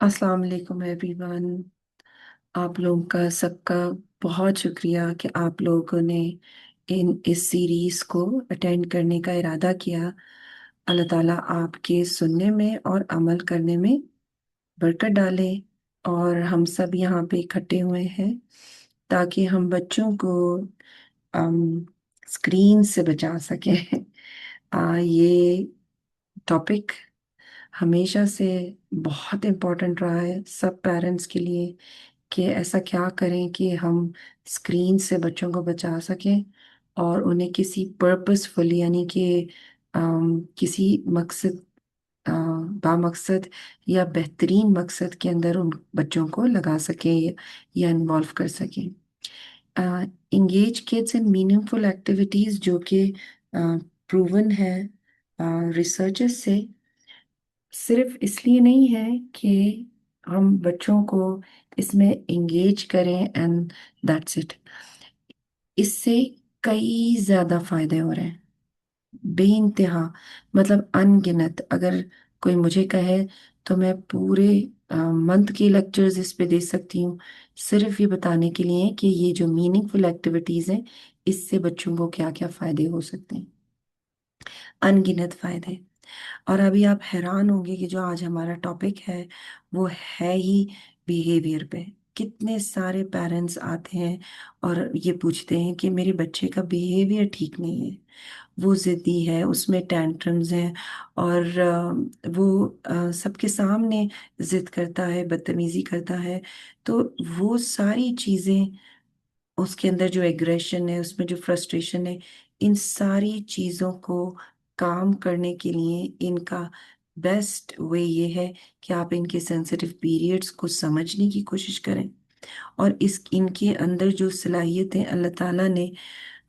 अस्सलाम वालेकुम एवरीवन। आप लोगों का सबका बहुत शुक्रिया कि आप लोगों ने इस सीरीज को अटेंड करने का इरादा किया। अल्लाह ताला आपके सुनने में और अमल करने में बरकत डाले। और हम सब यहाँ पे इकट्ठे हुए हैं ताकि हम बच्चों को स्क्रीन से बचा सकें। ये टॉपिक हमेशा से बहुत इम्पोर्टेंट रहा है सब पेरेंट्स के लिए कि ऐसा क्या करें कि हम स्क्रीन से बच्चों को बचा सकें और उन्हें किसी पर्पसफुल यानी कि किसी मकसद बामकसद या बेहतरीन मकसद के अंदर उन बच्चों को लगा सकें या इन्वॉल्व कर सकें। Engage kids in meaningful activities जो कि प्रूवन है रिसर्चेस से, सिर्फ इसलिए नहीं है कि हम बच्चों को इसमें इंगेज करें एंड दैट्स इट। इससे कई ज्यादा फायदे हो रहे हैं, बेइंतहा, मतलब अनगिनत। अगर कोई मुझे कहे तो मैं पूरे मंथ के लेक्चर्स इस पे दे सकती हूँ, सिर्फ ये बताने के लिए कि ये जो मीनिंगफुल एक्टिविटीज हैं इससे बच्चों को क्या क्या फायदे हो सकते हैं, अनगिनत फायदे। और अभी आप हैरान होंगे कि जो आज हमारा टॉपिक है वो है ही बिहेवियर पे। कितने सारे पेरेंट्स आते हैं और ये पूछते हैं कि मेरे बच्चे का बिहेवियर ठीक नहीं है, वो जिद्दी है, उसमें टैंट्रम्स हैं और वो सबके सामने जिद करता है, बदतमीजी करता है। तो वो सारी चीज़ें, उसके अंदर जो एग्रेशन है, उसमें जो फ्रस्ट्रेशन है, इन सारी चीज़ों को काम करने के लिए इनका बेस्ट वे ये है कि आप इनके सेंसिटिव पीरियड्स को समझने की कोशिश करें और इस इनके अंदर जो सलाहियतें अल्लाह ताला ने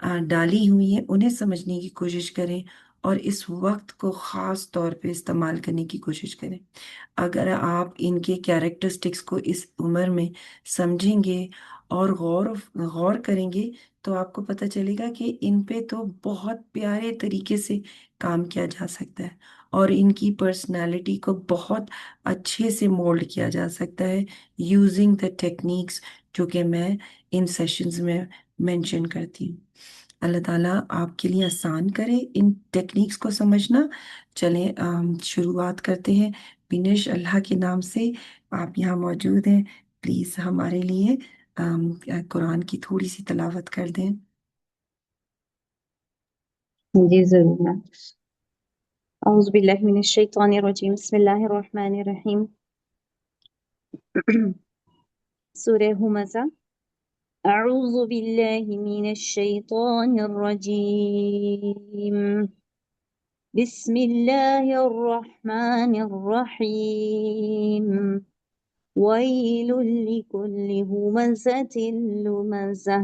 डाली हुई हैं उन्हें समझने की कोशिश करें और इस वक्त को ख़ास तौर पे इस्तेमाल करने की कोशिश करें। अगर आप इनके कैरेक्टरिस्टिक्स को इस उम्र में समझेंगे और गौर गौर करेंगे तो आपको पता चलेगा कि इन पे तो बहुत प्यारे तरीके से काम किया जा सकता है और इनकी पर्सनालिटी को बहुत अच्छे से मोल्ड किया जा सकता है यूजिंग द टेक्निक्स जो कि मैं इन सेशंस में मेंशन करती हूँ। अल्लाह ताला आपके लिए आसान करे इन टेक्निक्स को समझना। चलें शुरुआत करते हैं। बिनिश, अल्लाह के नाम से आप यहाँ मौजूद हैं, प्लीज़ हमारे लिए कुरान की थोड़ी सी तलावत कर दें। जी जरूर मैम। औज़ु बिल्लाहि मिनश शैतानिर रजीम, बिस्मिल्लाहिर रहमानिर रहीम। सूरह हुमज़ा। अऊज़ु बिल्लाहि मिनश शैतानिर रजीम, बिस्मिल्लाहिर रहमानिर रहीम। वैलुल लिकुल्लि हुमज़तिन लुमज़ह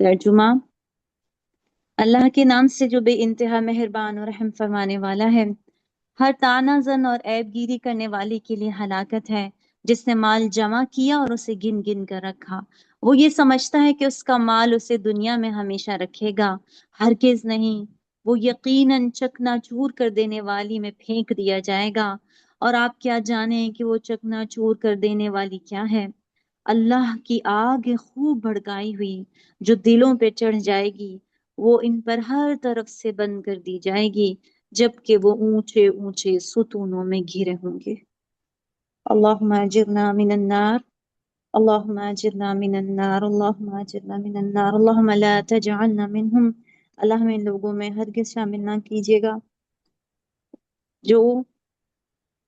तर्जुमा। अल्लाह के नाम से जो बेइंतहा मेहरबान और रहम फरमाने वाला है। हर ताना जन और ऐबगिरी करने वाले के लिए हलाकत है जिसने माल जमा किया और उसे गिन गिन कर रखा। वो ये समझता है कि उसका माल उसे दुनिया में हमेशा रखेगा, हरगिज नहीं। वो यकीनन चकनाचूर कर देने वाली में फेंक दिया जाएगा। और आप क्या जाने कि वो चकनाचूर कर देने वाली क्या है। अल्लाह की आग खूब भड़काई हुई जो दिलों पे चढ़ जाएगी वो इन पर हर तरफ से बंद कर दी जाएगी, जबकि वो ऊंचे ऊंचे सुतूनों में घिरे होंगे। अल्लाहुम्मा अजिरना मिनन नार, अल्लाहुम्मा अजिरना मिनन नार, अल्लाहुम्मा अजिरना मिनन नार, अल्लाहुम्मा ला तजअलना मिनहुम। अल्लाह हमें इन लोगों में हरगिज शामिल ना कीजिएगा जो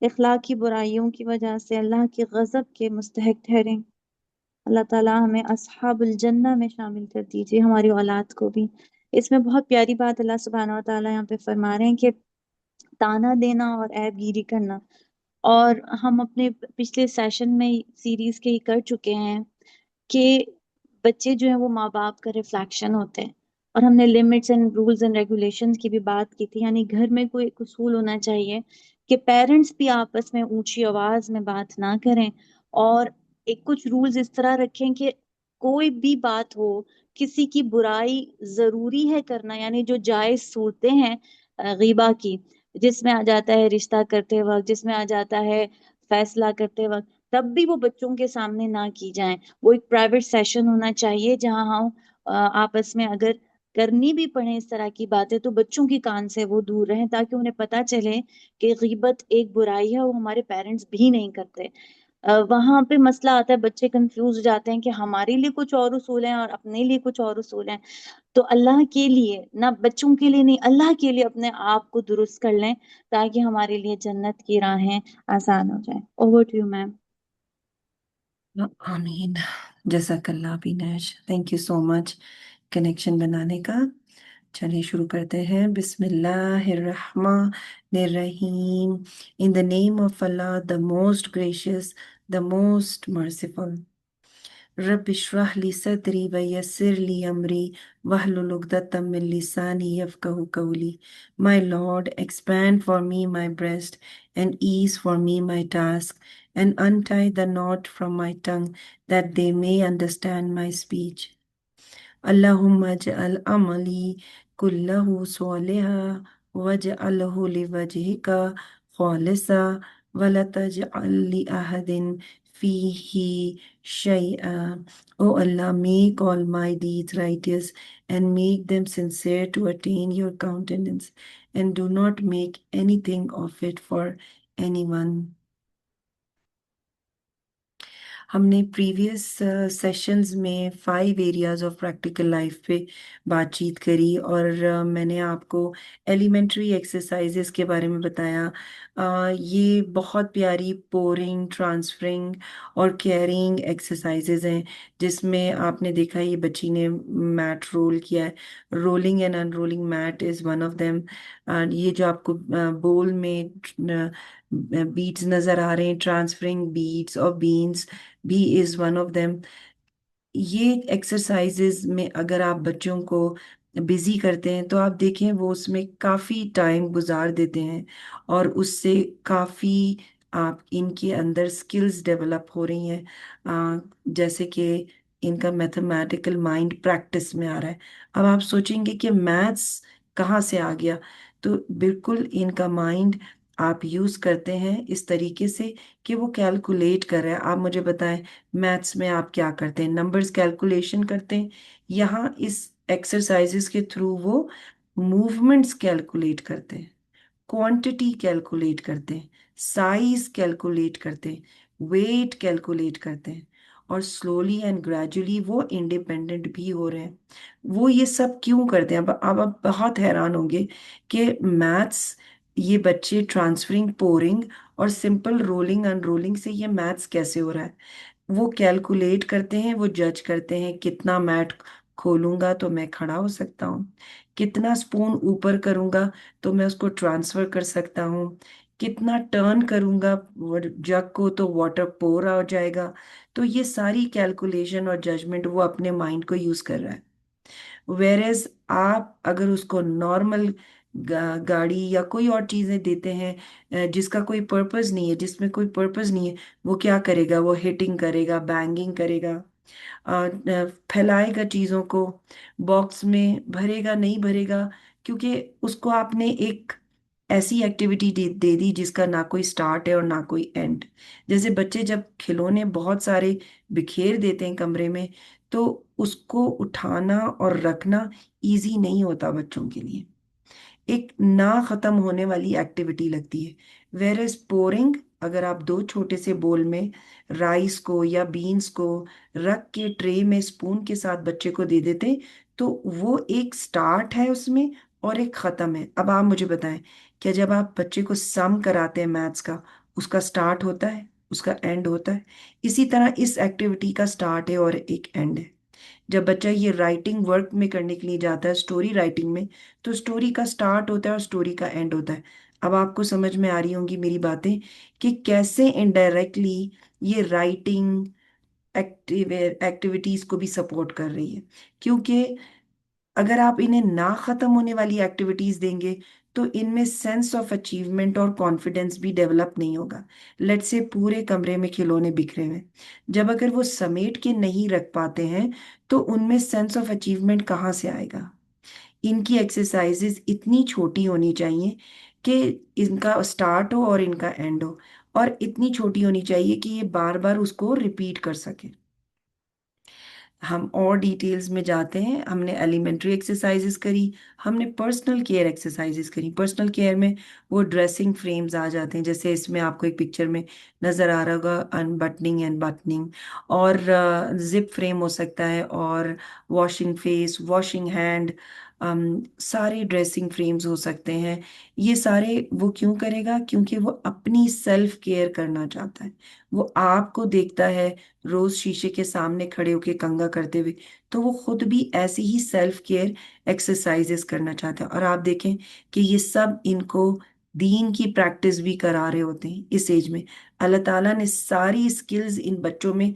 इखलाकी बुराइयों की वजह से अल्लाह के गजब के मुस्तहिक ठहरें। अल्लाह ताला हमें अस्हाबुल जन्नह में शामिल कर दीजिए, हमारी औलाद को भी। इसमें बहुत प्यारी बात अल्लाह सुब्हानहू व तआला यहाँ पे फरमा रहे हैं कि ताना देना और ऐबगिरी करना, और हम अपने पिछले सेशन में सीरीज के ही कर चुके हैं कि बच्चे जो है वो माँ बाप का रिफ्लेक्शन होते हैं। और हमने limits and rules and regulations की भी बात की थी, यानी घर में कोई एक उसूल होना चाहिए कि पेरेंट्स भी आपस में ऊंची आवाज में बात ना करें, और एक कुछ रूल्स इस तरह रखें कि कोई भी बात हो, किसी की बुराई जरूरी है करना, यानी जो जायज सूरतें हैं गीबा की, जिसमें आ जाता है रिश्ता करते वक्त, जिसमें आ जाता है फैसला करते वक्त, तब भी वो बच्चों के सामने ना की जाए। वो एक प्राइवेट सेशन होना चाहिए जहां हम आपस में अगर करनी भी पड़े इस तरह की बातें तो बच्चों की कान से वो दूर रहें, ताकि उन्हें पता चले कि गीबत एक बुराई है, वो हमारे पेरेंट्स भी नहीं करते। वहां पे मसला आता है, बच्चे कंफ्यूज हो जाते हैं कि हमारे लिए कुछ और उसूल हैं और अपने लिए कुछ और उसूल हैं। तो अल्लाह के लिए ना, बच्चों के लिए नहीं, अल्लाह के लिए अपने आप को दुरुस्त कर लें, ताकि हमारे लिए जन्नत की राहें आसान हो जाए। Over to you ma'am. आमीन। जज़ाकल्लाह बिनाश, thank you so much connection बनाने का। चलिए शुरू करते हैं। बिस्मिल्लाहिर्रहमानिर्रहीम। In the name of Allah, the most gracious, the most merciful. रब इशरह ली सदरी व यस्सिर ली अमरी वहलुल उक़दतम मिन लिसानी यफ़क़हू क़ौली। My Lord, expand for me my breast and ease for me my task, and untie the knot from my tongue that they may understand my speech. Allahumma ja'al amali kullahu soliha waj'alhu liwajhika khalisa wa la taj'al li ahadin fihi shay'a. O Allah, make all my deeds righteous and make them sincere to attain your countenance, and do not make anything of it for anyone. हमने previous sessions में 5 areas of practical life पे बातचीत करी, और मैंने आपको elementary exercises के बारे में बताया। ये बहुत प्यारी पोरिंग, ट्रांसफरिंग और कैरिंग एक्सरसाइजेज हैं, जिसमें आपने देखा ये बच्ची ने मैट रोल किया है। Rolling and unrolling mat is one of them. ये जो आपको बोल में बीट्स नज़र आ रहे हैं, ट्रांसफरिंग बीट्स और बीन्स भी इज वन ऑफ देम। ये एक्सरसाइजेज में अगर आप बच्चों को बिजी करते हैं तो आप देखें वो उसमें काफ़ी टाइम गुजार देते हैं, और उससे काफ़ी आप इनके अंदर स्किल्स डेवलप हो रही हैं। जैसे कि इनका मैथमेटिकल माइंड प्रैक्टिस में आ रहा है। अब आप सोचेंगे कि मैथ्स कहाँ से आ गया, तो बिल्कुल इनका माइंड आप यूज़ करते हैं इस तरीके से कि वो कैलकुलेट कर रहा है। आप मुझे बताएं, मैथ्स में आप क्या करते हैं? नंबर्स कैलकुलेशन करते हैं। यहाँ इस एक्सरसाइजेस के थ्रू वो मूवमेंट्स कैलकुलेट करते हैं, क्वांटिटी कैलकुलेट करते हैं, साइज कैलकुलेट करते हैं, वेट कैलकुलेट करते हैं, और स्लोली एंड ग्रेजुअली वो इंडिपेंडेंट भी हो रहे हैं। वो ये सब क्यों करते हैं? अब आप बहुत हैरान होंगे कि मैथ्स, ये बच्चे ट्रांसफरिंग, पोरिंग और सिंपल रोलिंग अनरोलिंग से ये मैथ्स कैसे हो रहा है? वो कैलकुलेट करते हैं, वो जज करते हैं कितना मैट खोलूंगा तो मैं खड़ा हो सकता हूँ, कितना स्पून ऊपर करूंगा तो मैं उसको ट्रांसफर कर सकता हूँ, कितना टर्न करूंगा जग को तो वाटर पोर हो जाएगा। तो ये सारी कैलकुलेशन और जजमेंट वो अपने माइंड को यूज कर रहा है। वेरेज आप अगर उसको नॉर्मल गाड़ी या कोई और चीजें देते हैं जिसका कोई पर्पस नहीं है, जिसमें कोई पर्पस नहीं है, वो क्या करेगा? वो हिटिंग करेगा, बैंगिंग करेगा, फैलाएगा चीजों को, बॉक्स में भरेगा नहीं भरेगा, क्योंकि उसको आपने एक ऐसी एक्टिविटी दे दी जिसका ना कोई स्टार्ट है और ना कोई एंड। जैसे बच्चे जब खिलौने बहुत सारे बिखेर देते हैं कमरे में, तो उसको उठाना और रखना इजी नहीं होता बच्चों के लिए, एक ना खत्म होने वाली एक्टिविटी लगती है। वेर इज पोरिंग, अगर आप दो छोटे से बोल में राइस को या बीन्स को रख के ट्रे में स्पून के साथ बच्चे को दे देते, तो वो एक स्टार्ट है उसमें और एक खत्म है। अब आप मुझे बताएं, क्या जब आप बच्चे को सम कराते हैं मैथ्स का, उसका स्टार्ट होता है, उसका एंड होता है? इसी तरह इस एक्टिविटी का स्टार्ट है और एक एंड है। जब बच्चा ये राइटिंग वर्क में करने के लिए जाता है, स्टोरी राइटिंग में, तो स्टोरी का स्टार्ट होता है और स्टोरी का एंड होता है। अब आपको समझ में आ रही होंगी मेरी बातें कि कैसे इनडायरेक्टली ये राइटिंग एक्टिविटीज को भी सपोर्ट कर रही है। क्योंकि अगर आप इन्हें ना खत्म होने वाली एक्टिविटीज देंगे, तो इनमें सेंस ऑफ अचीवमेंट और कॉन्फिडेंस भी डेवलप नहीं होगा। लेट्स से पूरे कमरे में खिलौने बिखरे हुए हैं, जब अगर वो समेट के नहीं रख पाते हैं, तो उनमें सेंस ऑफ अचीवमेंट कहाँ से आएगा? इनकी एक्सरसाइजेज इतनी छोटी होनी चाहिए कि इनका स्टार्ट हो और इनका एंड हो, और इतनी छोटी होनी चाहिए कि ये बार बार उसको रिपीट कर सके। हम और डिटेल्स में जाते हैं। हमने एलिमेंट्री एक्सरसाइजेस करी, हमने पर्सनल केयर एक्सरसाइजेस करी। पर्सनल केयर में वो ड्रेसिंग फ्रेम्स आ जाते हैं, जैसे इसमें आपको एक पिक्चर में नज़र आ रहा होगा, अनबटनिंग एंड बटनिंग, और जिप फ्रेम हो सकता है, और वॉशिंग फेस, वॉशिंग हैंड, सारे ड्रेसिंग फ्रेम्स हो सकते हैं। ये सारे वो क्यों करेगा? क्योंकि वो अपनी सेल्फ केयर करना चाहता है। वो आपको देखता है रोज शीशे के सामने खड़े होके कंघा करते हुए, तो वो खुद भी ऐसी ही सेल्फ केयर एक्सरसाइजेस करना चाहता है। और आप देखें कि ये सब इनको दीन की प्रैक्टिस भी करा रहे होते हैं इस एज में। अल्लाह ताला ने सारी स्किल्स इन बच्चों में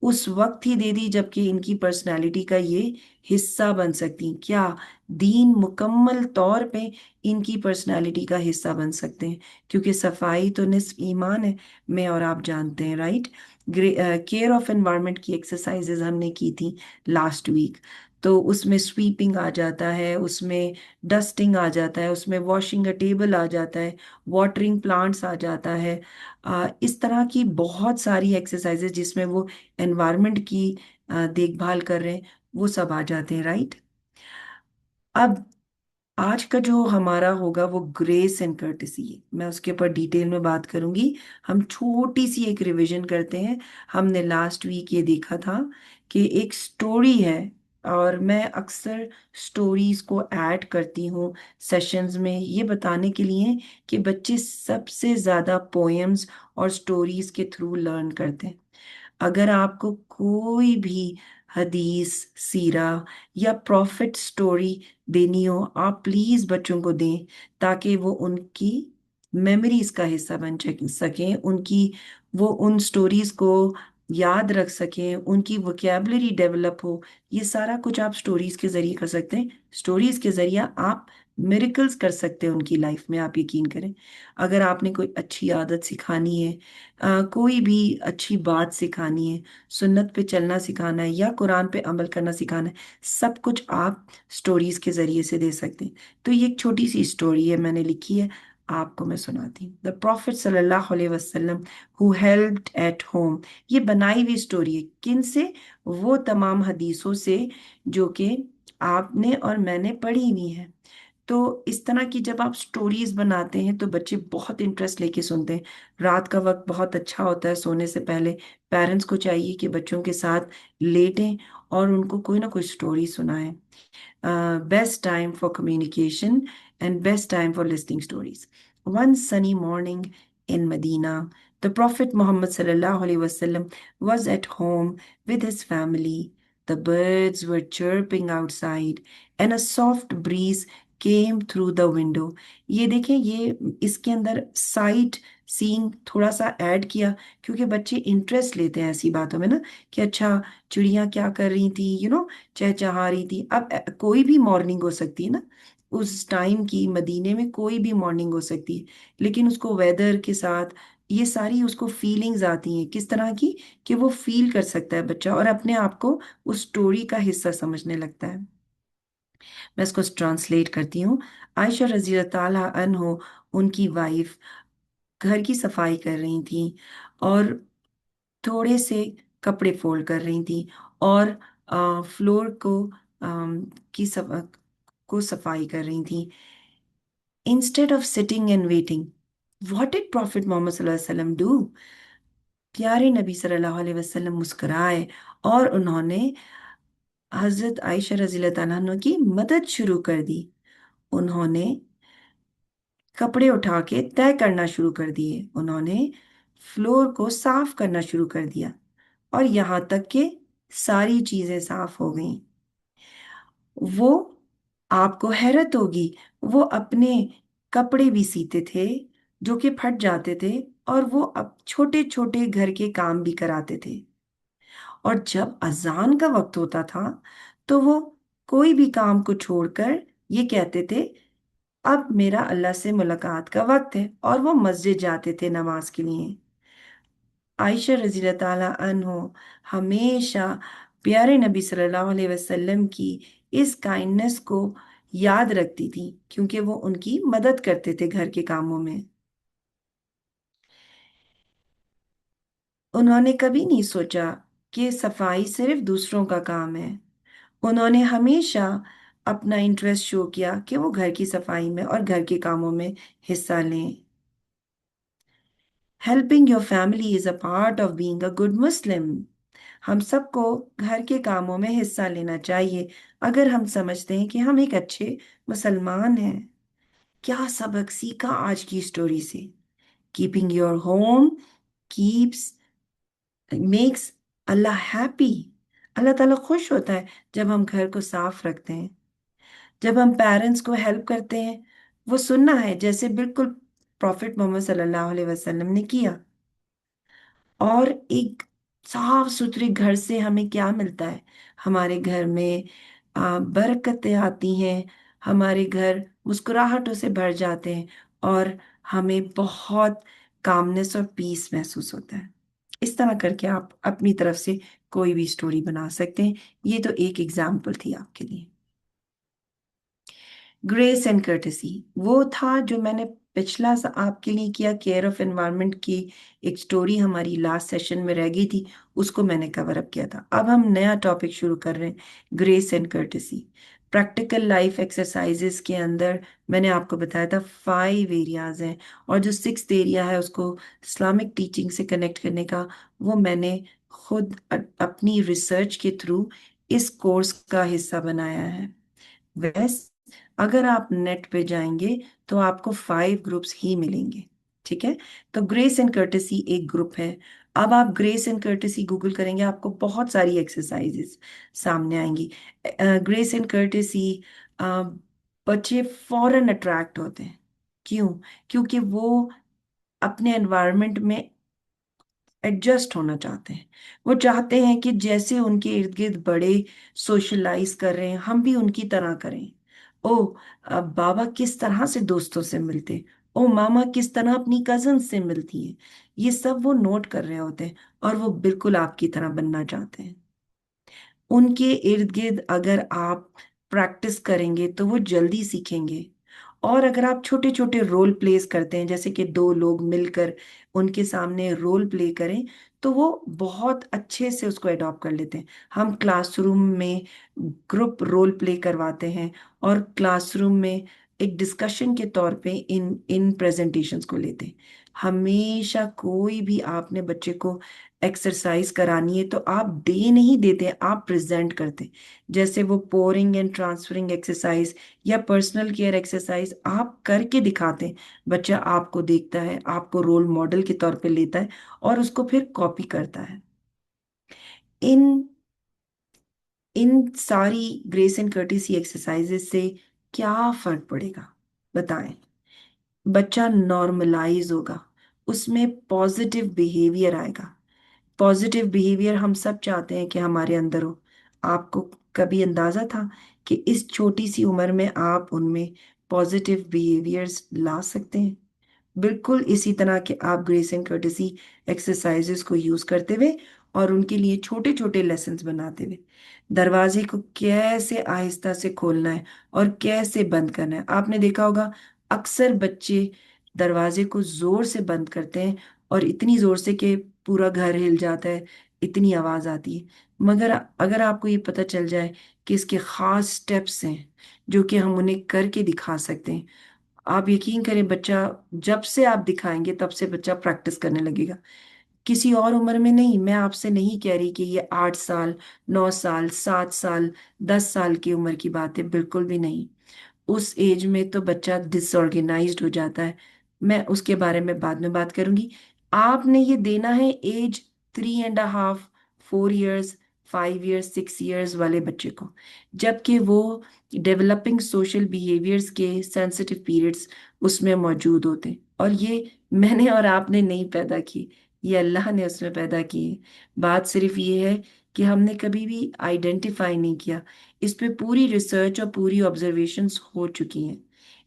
उस वक्त ही दे दी जबकि इनकी पर्सनालिटी का ये हिस्सा बन सकती। क्या दीन मुकम्मल तौर पे इनकी पर्सनालिटी का हिस्सा बन सकते हैं? क्योंकि सफाई तो निस्फ ईमान है, मैं और आप जानते हैं, राइट? केयर ऑफ एनवायरनमेंट की एक्सरसाइजेज हमने की थी लास्ट वीक। तो उसमें स्वीपिंग आ जाता है, उसमें डस्टिंग आ जाता है, उसमें वॉशिंग अ टेबल आ जाता है, वाटरिंग प्लांट्स आ जाता है। इस तरह की बहुत सारी एक्सरसाइजेज जिसमें वो एनवायरनमेंट की देखभाल कर रहे हैं, वो सब आ जाते हैं, राइट? अब आज का जो हमारा होगा वो ग्रेस एंड कर्टेसी है, मैं उसके ऊपर डिटेल में बात करूंगी। हम छोटी सी एक रिवीजन करते हैं। हमने लास्ट वीक ये देखा था कि एक स्टोरी है, और मैं अक्सर स्टोरीज को ऐड करती हूँ सेशंस में, ये बताने के लिए कि बच्चे सबसे ज्यादा पोएम्स और स्टोरीज के थ्रू लर्न करते हैं। अगर आपको कोई भी हदीस, सीरा या प्रॉफिट स्टोरी देनी हो, आप प्लीज बच्चों को दें, ताकि वो उनकी मेमोरीज का हिस्सा बन सकें, उनकी वो उन स्टोरीज को याद रख सकें, उनकी वोकेबलरी डेवलप हो। ये सारा कुछ आप स्टोरीज के जरिए कर सकते हैं। स्टोरीज के जरिए आप मिरेकल्स कर सकते हैं उनकी लाइफ में, आप यकीन करें। अगर आपने कोई अच्छी आदत सिखानी है, कोई भी अच्छी बात सिखानी है, सुन्नत पे चलना सिखाना है, या कुरान पे अमल करना सिखाना है, सब कुछ आप स्टोरीज के जरिए से दे सकते हैं। तो ये एक छोटी सी स्टोरी है, मैंने लिखी है, आपको मैं सुनाती हूँ। द प्रॉफिट सल्लल्लाहु अलैहि वसल्लम हु हेल्प्ड एट होम। ये बनाई हुई स्टोरी है। किन से? वो तमाम हदीसों से जो कि आपने और मैंने पढ़ी हुई है। तो इस तरह की जब आप स्टोरीज बनाते हैं तो बच्चे बहुत इंटरेस्ट लेके सुनते हैं। रात का वक्त बहुत अच्छा होता है सोने से पहले। पेरेंट्स को चाहिए कि बच्चों के साथ लेटें और उनको कोई ना कोई स्टोरी सुनाएं। Best time for communication and best time for listening stories. One sunny morning in Medina, the Prophet Muhammad sallallahu alaihi wasallam was at home with his family. The birds were chirping outside, and a soft breeze came through the window. ये देखें, ये इसके अंदर sight seeing थोड़ा सा add किया, क्योंकि बच्चे इंटरेस्ट लेते हैं ऐसी बातों में ना, कि अच्छा चिड़िया क्या कर रही थी, चहचहा रही थी। अब कोई भी मॉर्निंग हो सकती है ना, उस टाइम की मदीने में कोई भी मॉर्निंग हो सकती है, लेकिन उसको वेदर के साथ ये सारी उसको फीलिंग्स आती हैं, किस तरह की, कि वो फील कर सकता है बच्चा और अपने आप को उस स्टोरी का हिस्सा समझने लगता है। मैं इसको ट्रांसलेट करती हूँ। आयशा रजी ताला अन्हो, उनकी वाइफ घर की सफाई कर रही थी और थोड़े से कपड़े फोल्ड कर रही थी, और फ्लोर को की को सफाई कर रही थी। Instead of sitting and waiting, what did prophet Muhammad सल्लल्लाहु अलैहि वसल्लम डू? प्यारे नबी सल्लल्लाहु अलैहि वसल्लम मुस्कुराए और उन्होंने हजरत आयशा रज़ियल्लाहु तआला अन्हा की मदद शुरू कर दी। उन्होंने कपड़े उठा के तय करना शुरू कर दिए, उन्होंने फ्लोर को साफ करना शुरू कर दिया, और यहाँ तक कि सारी चीजें साफ हो गईं। वो, आपको हैरत होगी, वो अपने कपड़े भी सीते थे जो कि फट जाते थे, और वो अब छोटे छोटे घर के काम भी कराते थे। और जब अजान का वक्त होता था तो वो कोई भी काम को छोड़कर ये कहते थे, अब मेरा अल्लाह से मुलाकात का वक्त है, और वो मस्जिद जाते थे नमाज के लिए। आयशा रज़ियल्लाहु ताला अन्हो हमेशा प्यारे नबी सल्लल्लाहु अलैहि वसल्लम की इस काइंडनेस को याद रखती थी, क्योंकि वो उनकी मदद करते थे घर के कामों में। उन्होंने कभी नहीं सोचा कि सफाई सिर्फ दूसरों का काम है। उन्होंने हमेशा अपना इंटरेस्ट शो किया कि वो घर की सफाई में और घर के कामों में हिस्सा लें। Helping your family is a part of being a good Muslim. हम सबको घर के कामों में हिस्सा लेना चाहिए, अगर हम समझते हैं कि हम एक अच्छे मुसलमान हैं। क्या सबक सीखा आज की स्टोरी से? Keeping your home keeps makes Allah happy. अल्लाह ताला खुश होता है जब हम घर को साफ रखते हैं, जब हम पेरेंट्स को हेल्प करते हैं। वो सुनना है जैसे बिल्कुल प्रॉफिट मोहम्मद सल्लल्लाहु अलैहि वसल्लम ने किया। और एक साफ सुथरे घर से हमें क्या मिलता है? हमारे घर में बरकतें आती हैं, हमारे घर मुस्कुराहटों से भर जाते हैं, और हमें बहुत कामनेस और पीस महसूस होता है। इस तरह करके आप अपनी तरफ से कोई भी स्टोरी बना सकते हैं। ये तो एक एग्जाम्पल थी आपके लिए। ग्रेस एंड कर्टेसी वो था जो मैंने पिछला आपके लिए किया, केयर ऑफ एनवायरनमेंट की एक स्टोरी हमारी लास्ट सेशन में रह गई थी, उसको मैंने कवर अप किया था। अब हम नया टॉपिक शुरू कर रहे हैं, grace and courtesy. Practical life exercises के अंदर मैंने आपको बताया था 5 एरियाज हैं, और जो 6th एरिया है उसको इस्लामिक टीचिंग से कनेक्ट करने का, वो मैंने खुद अपनी रिसर्च के थ्रू इस कोर्स का हिस्सा बनाया है। वैसे अगर आप नेट पे जाएंगे तो आपको 5 ग्रुप्स ही मिलेंगे। ठीक है, तो ग्रेस एंड कर्टेसी एक ग्रुप है। अब आप ग्रेस एंड कर्टेसी गूगल करेंगे, आपको बहुत सारी एक्सरसाइजेस सामने आएंगी। ग्रेस एंड कर्टेसी बच्चे फौरन अट्रैक्ट होते हैं। क्यों? क्योंकि वो अपने एनवायरनमेंट में एडजस्ट होना चाहते हैं। वो चाहते हैं कि जैसे उनके इर्द गिर्द बड़े सोशलाइज कर रहे हैं, हम भी उनकी तरह करें। ओ, अब बाबा किस तरह से दोस्तों से मिलते, ओ मामा किस तरह अपनी कजन से मिलती है, ये सब वो नोट कर रहे होते हैं, और वो बिल्कुल आपकी तरह बनना चाहते हैं। उनके इर्द गिर्द अगर आप प्रैक्टिस करेंगे तो वो जल्दी सीखेंगे। और अगर आप छोटे छोटे रोल प्लेस करते हैं, जैसे कि 2 लोग मिलकर उनके सामने रोल प्ले करें, तो वो बहुत अच्छे से उसको अडॉप्ट कर लेते हैं। हम क्लासरूम में ग्रुप रोल प्ले करवाते हैं, और क्लासरूम में एक डिस्कशन के तौर पे इन इन प्रेजेंटेशंस को लेते हैं। हमेशा कोई भी आपने बच्चे को एक्सरसाइज करानी है तो आप दे नहीं देते, आप प्रेजेंट करते। जैसे वो पोरिंग एंड ट्रांसफरिंग एक्सरसाइज या पर्सनल केयर एक्सरसाइज आप करके दिखाते हैं, बच्चा आपको देखता है, आपको रोल मॉडल के तौर पे लेता है, और उसको फिर कॉपी करता है। इन इन सारी ग्रेस एंड कर्टिसी एक्सरसाइजेस से क्या फर्क पड़ेगा, बताएं? बच्चा नॉर्मलाइज होगा, उसमें पॉजिटिव बिहेवियर आएगा। पॉजिटिव बिहेवियर हम सब चाहते हैं कि हमारे अंदर हो। आपको कभी अंदाजा था कि इस छोटी सी उम्र में आप उनमें पॉजिटिव बिहेवियर्स ला सकते हैं? बिल्कुल इसी तरह के आप ग्रेस एंड कर्टेसी एक्सरसाइजेस को यूज करते हुए, और उनके लिए छोटे छोटे लेसन्स बनाते हुए, दरवाजे को कैसे आहिस्ता से खोलना है और कैसे बंद करना है। आपने देखा होगा अक्सर बच्चे दरवाजे को जोर से बंद करते हैं, और इतनी जोर से कि पूरा घर हिल जाता है, इतनी आवाज आती है। मगर अगर आपको ये पता चल जाए कि इसके खास स्टेप्स हैं जो कि हम उन्हें करके दिखा सकते हैं, आप यकीन करें, बच्चा जब से आप दिखाएंगे तब से बच्चा प्रैक्टिस करने लगेगा। किसी और उम्र में नहीं, मैं आपसे नहीं कह रही कि ये 8 साल, 9 साल, 7 साल, 10 साल की उम्र की बात है, बिल्कुल भी नहीं। उस एज में तो बच्चा डिसऑर्गेनाइज्ड हो जाता है। मैं उसके बारे में बाद में बात करूंगी। आपने ये देना है एज 3.5, 4 इयर्स, 5 इयर्स, 6 इयर्स वाले बच्चे को, जबकि वो डेवलपिंग सोशल बिहेवियर्स के सेंसिटिव पीरियड्स उसमें मौजूद होते हैं। और ये मैंने और आपने नहीं पैदा की, ये अल्लाह ने उसमें पैदा की है। बात सिर्फ ये है कि हमने कभी भी आइडेंटिफाई नहीं किया। इस पे पूरी रिसर्च और पूरी ऑब्जर्वेशंस हो चुकी हैं,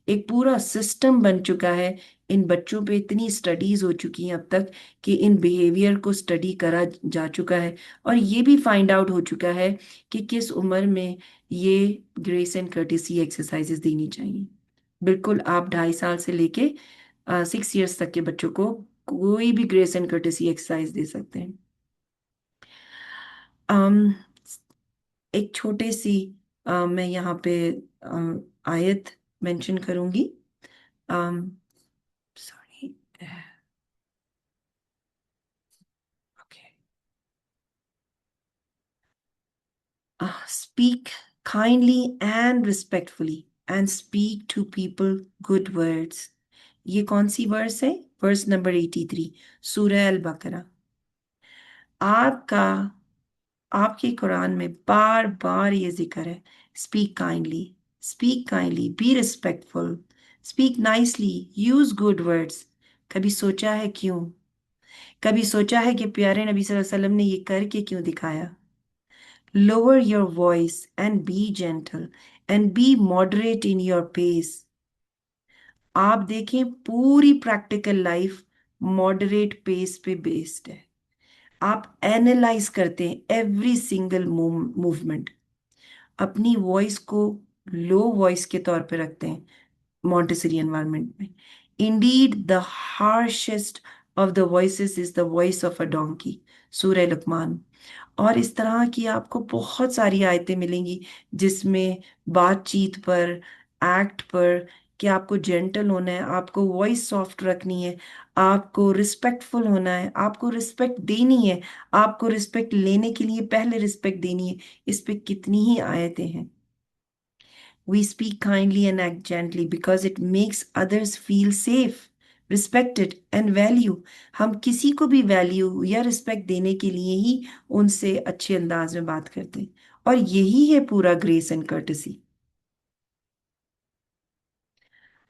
एक पूरा सिस्टम बन चुका है। इन बच्चों पे इतनी स्टडीज हो चुकी हैं अब तक कि इन बिहेवियर को स्टडी करा जा चुका है, और ये भी फाइंड आउट हो चुका है कि किस उम्र में ये ग्रेस एंड कर्टेसी एक्सरसाइजेस देनी चाहिए। बिल्कुल, आप 2.5 साल से लेके 6 इयर्स तक के बच्चों को कोई भी ग्रेस एंड कर्टेसी एक्सरसाइज दे सकते हैं। अम, एक छोटे सी मैं यहाँ पे आयत मेंशन करूंगी। Sorry. Okay. Speak kindly and respectfully and speak to people good words. ये कौन सी वर्स है? वर्स नंबर 83, सूरह अल बकरा। आपका आपके कुरान में बार बार ये जिक्र है, speak kindly, be respectful, speak nicely, use good words. कभी सोचा है क्यों? कभी सोचा है कि प्यारे नबी सल्लल्लाहु अलैहि वसल्लम ने ये करके क्यों दिखाया? Lower your voice and be gentle and be moderate in your pace. आप देखें, पूरी प्रैक्टिकल लाइफ मॉडरेट पेस पे बेस्ड है। आप एनालाइज करते हैं एवरी सिंगल मूवमेंट, अपनी वॉइस को लो वॉइस के तौर पे रखते हैं मॉन्टेसरी एनवायरनमेंट में। Indeed the harshest of the voices is the voice of a donkey, सूरह लुकमान। और इस तरह की आपको बहुत सारी आयतें मिलेंगी जिसमें बातचीत पर, एक्ट पर, कि आपको जेंटल होना है, आपको वॉइस सॉफ्ट रखनी है, आपको रिस्पेक्टफुल होना है, आपको रिस्पेक्ट देनी है, आपको रिस्पेक्ट लेने के लिए पहले रिस्पेक्ट देनी है। इस पे कितनी ही आयतें हैं। We speak kindly and act gently because it makes others feel safe, respected and value. हम किसी को भी वैल्यू या रिस्पेक्ट देने के लिए ही उनसे अच्छे अंदाज में बात करते हैं, और यही है पूरा ग्रेस एंड कर्टेसी।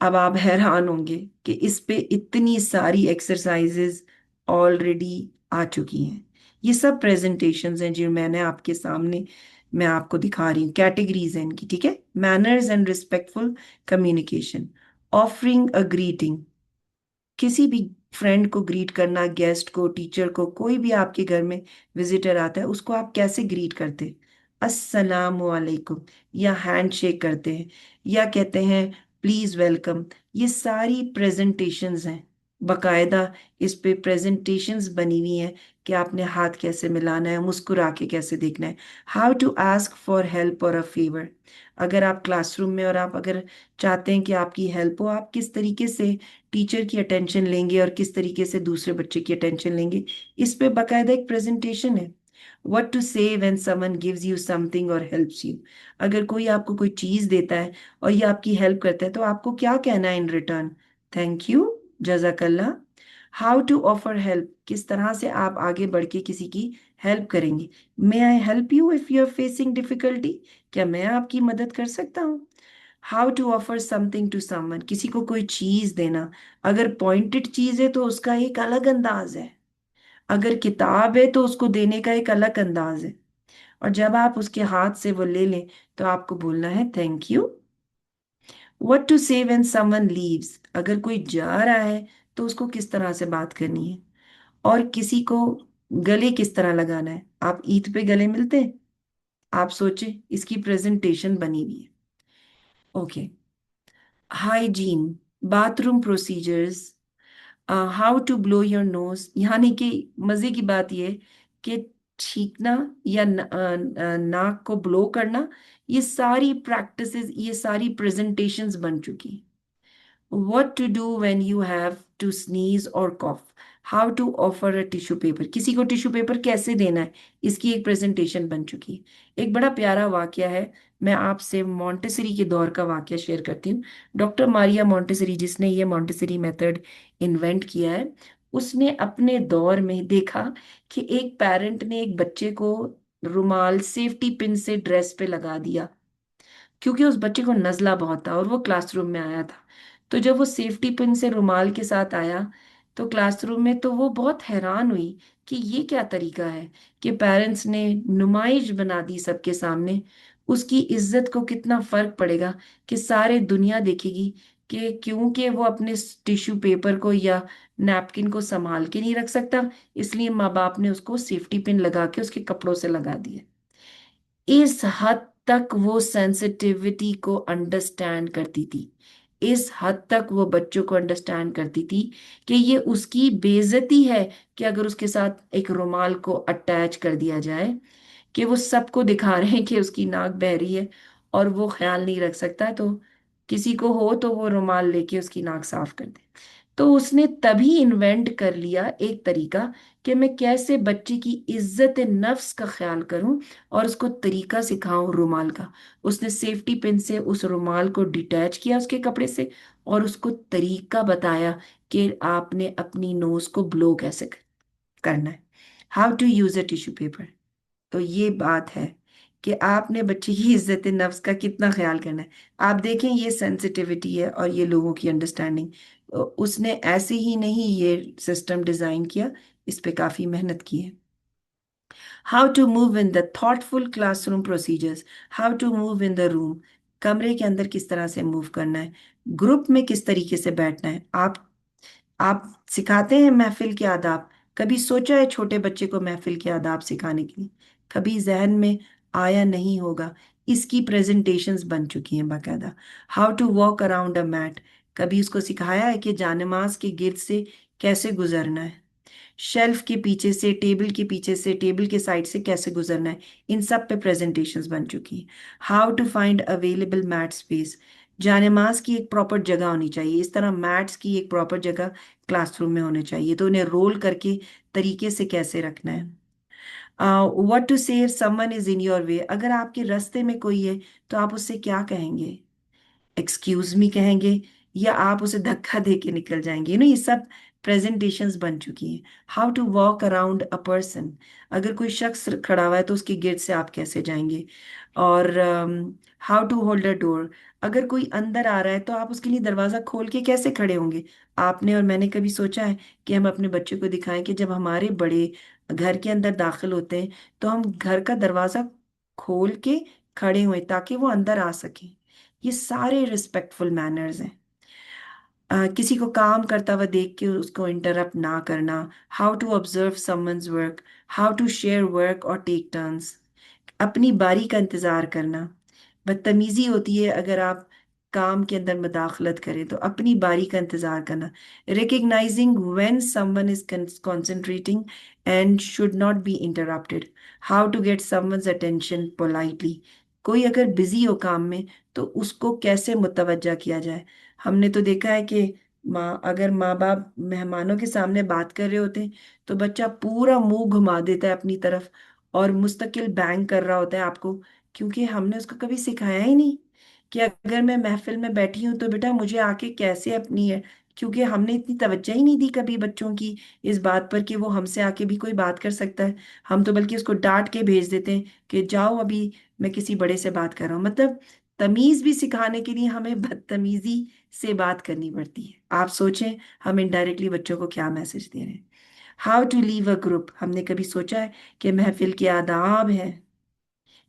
अब आप हैरान होंगे कि इस पे इतनी सारी एक्सरसाइजेज ऑलरेडी आ चुकी हैं। ये सब प्रेजेंटेशंस हैं जो मैंने आपके सामने, मैं आपको दिखा रही हूँ, कैटेगरीज हैं इनकी, ठीक है? Manners and respectful communication, offering a greeting, किसी भी फ्रेंड को ग्रीट करना, गेस्ट को, टीचर को, कोई भी आपके घर में विजिटर आता है उसको आप कैसे ग्रीट करते हैं? अस्सलाम वालेकुम, या हैंड शेक करते हैं, या कहते हैं प्लीज वेलकम। ये सारी प्रेजेंटेशंस हैं, बकायदा इस पे प्रेजेंटेशंस बनी हुई हैं कि आपने हाथ कैसे मिलाना है, मुस्कुरा के कैसे देखना है, how to ask for help और अ फेवर। अगर आप क्लासरूम में और आप अगर चाहते हैं कि आपकी हेल्प हो, आप किस तरीके से टीचर की अटेंशन लेंगे और किस तरीके से दूसरे बच्चे की अटेंशन लेंगे, इस पे बकायदा एक प्रेजेंटेशन है। व्हाट टू से when someone gives you something और हेल्प्स यू। अगर कोई आपको कोई चीज देता है और ये आपकी हेल्प करता है तो आपको क्या कहना है इन रिटर्न? थैंक यू, जजाकल्ला। हाउ टू ऑफर हेल्प, किस तरह से आप आगे बढ़ के किसी की हेल्प करेंगे? May I help you if you are facing difficulty, क्या मैं आपकी मदद कर सकता हूँ? How to offer something to someone, किसी को कोई चीज देना, अगर पॉइंटेड चीज है तो उसका एक अलग अंदाज है, अगर किताब है तो उसको देने का एक अलग अंदाज है, और जब आप उसके हाथ से वो ले लें तो आपको बोलना है थैंक यू। व्हाट टू से व्हेन समवन लीव्स, अगर कोई जा रहा है तो उसको किस तरह से बात करनी है, और किसी को गले किस तरह लगाना है। आप ईद पे गले मिलते हैं? आप सोचे, इसकी प्रेजेंटेशन बनी हुई है। Okay. Hygiene, bathroom procedures, how to blow your nose, यानी कि मजे की बात यह कि छींकना या नाक को ब्लो करना, ये सारी प्रैक्टिसेस, ये सारी प्रेजेंटेशंस बन चुकी। What to do when you have to sneeze or cough? How to offer a tissue paper? किसी को टिश्यू पेपर कैसे देना है, इसकी एक प्रेजेंटेशन बन चुकी है। एक बड़ा प्यारा वाकया है, मैं आपसे मॉन्टेसरी के दौर का वाकया शेयर करती हूँ। डॉक्टर मारिया मॉन्टेसरी, जिसने ये मॉन्टेसरी मेथड इन्वेंट किया है, उसने अपने दौर में देखा कि एक पेरेंट ने एक बच्चे को रुमाल सेफ्टी पिन से ड्रेस पे लगा दिया, क्योंकि उस बच्चे को नजला बहुत था और वो क्लासरूम में आया था। तो जब वो सेफ्टी पिन से रुमाल के साथ आया तो क्लासरूम में, तो वो बहुत हैरान हुई कि ये क्या तरीका है कि पेरेंट्स ने नुमाइश बना दी सबके सामने। उसकी इज्जत को कितना फर्क पड़ेगा कि सारे दुनिया देखेगी कि क्योंकि वो अपने टिश्यू पेपर को या नैपकिन को संभाल के नहीं रख सकता, इसलिए माँ बाप ने उसको सेफ्टी पिन लगा के उसके कपड़ों से लगा दिए। इस हद तक वो सेंसिटिविटी को अंडरस्टैंड करती थी, इस हद तक वो बच्चों को अंडरस्टैंड करती थी कि ये उसकी बेइज्जती है कि अगर उसके साथ एक रुमाल को अटैच कर दिया जाए, कि वो सबको दिखा रहे हैं कि उसकी नाक बह रही है और वो ख्याल नहीं रख सकता, तो किसी को हो तो वो रुमाल लेके उसकी नाक साफ कर दे। तो उसने तभी इन्वेंट कर लिया एक तरीका कि मैं कैसे बच्चे की इज्जत नफ्स का ख्याल करूं और उसको तरीका सिखाऊं रुमाल का। उसने सेफ्टी पिन से उस रुमाल को डिटैच किया उसके कपड़े से और उसको तरीका बताया कि आपने अपनी नोज को ब्लो कैसे करना है, how to use a tissue paper. तो ये बात है कि आपने बच्चे की इज्जत नफ्स का कितना ख्याल करना है। आप देखें, ये सेंसिटिविटी है और ये लोगों की अंडरस्टैंडिंग। उसने ऐसे ही नहीं ये सिस्टम डिजाइन किया, इस पे काफी मेहनत की है। How to move in the thoughtful classroom procedures, how to move in the room, कमरे के अंदर किस तरह से मूव करना है, ग्रुप में किस तरीके से बैठना है। आप सिखाते हैं महफिल के आदाब, कभी सोचा है छोटे बच्चे को महफिल के आदाब सिखाने के लिए? कभी जहन में आया नहीं होगा। इसकी प्रेजेंटेशंस बन चुकी हैं बाकायदा। How to walk around a mat, कभी उसको सिखाया है कि जानमाज के गिर्द से कैसे गुजरना है, शेल्फ के पीछे से, टेबल के पीछे से, टेबल के साइड से कैसे गुजरना है। इन सब पे प्रेजेंटेशंस बन चुकी हैं। How to find available mat space, जानेमाज की एक प्रॉपर जगह होनी चाहिए, इस तरह मैट्स की एक प्रॉपर जगह क्लासरूम में होनी चाहिए, तो उन्हें रोल करके तरीके से कैसे रखना है। व्हाट टू से if someone is in your way, अगर आपके रास्ते में कोई है तो आप उससे क्या कहेंगे? एक्सक्यूज मी कहेंगे या आप उसे धक्का दे के निकल जाएंगे? ये सब प्रेजेंटेशंस बन चुकी हैं। How to walk around a person, अगर कोई शख्स खड़ा हुआ है तो उसके गेट से आप कैसे जाएंगे? और how to hold a door, अगर कोई अंदर आ रहा है तो आप उसके लिए दरवाजा खोल के कैसे खड़े होंगे? आपने और मैंने कभी सोचा है कि हम अपने बच्चे को दिखाएं कि जब हमारे बड़े घर के अंदर दाखिल होते हैं तो हम घर का दरवाजा खोल के खड़े हुए ताकि वो अंदर आ सके? ये सारे रिस्पेक्टफुल मैनर्स हैं। किसी को काम करता हुआ देख के उसको इंटरप्ट ना करना। How to observe someone's work, how to share work और टेक टर्न्स, अपनी बारी का इंतजार करना। बदतमीजी होती है अगर आप काम के अंदर मुदाखलत करें, तो अपनी बारी का इंतजार करना। Recognising when someone is concentrating and should not be interrupted. How to get someone's attention politely, कोई अगर बिजी हो काम में तो उसको कैसे मुतवज्जा किया जाए। हमने तो देखा है कि अगर माँ बाप मेहमानों के सामने बात कर रहे होते हैं तो बच्चा पूरा मुंह घुमा देता है अपनी तरफ और मुस्तकिल बैंग कर रहा होता है आपको, क्योंकि हमने उसको कभी सिखाया ही नहीं कि अगर मैं महफिल में बैठी हूँ तो बेटा मुझे आके कैसे अपनी है। क्योंकि हमने इतनी तवज्जो ही नहीं दी कभी बच्चों की इस बात पर कि वो हमसे आके भी कोई बात कर सकता है। हम तो बल्कि उसको डांट के भेज देते हैं कि जाओ अभी मैं किसी बड़े से बात कर रहा हूँ। मतलब तमीज भी सिखाने के लिए हमें बदतमीजी से बात करनी पड़ती है। आप सोचें हम इनडायरेक्टली बच्चों को क्या मैसेज दे रहे हैं। How to leave a group, हमने कभी सोचा है कि महफिल के आदाब है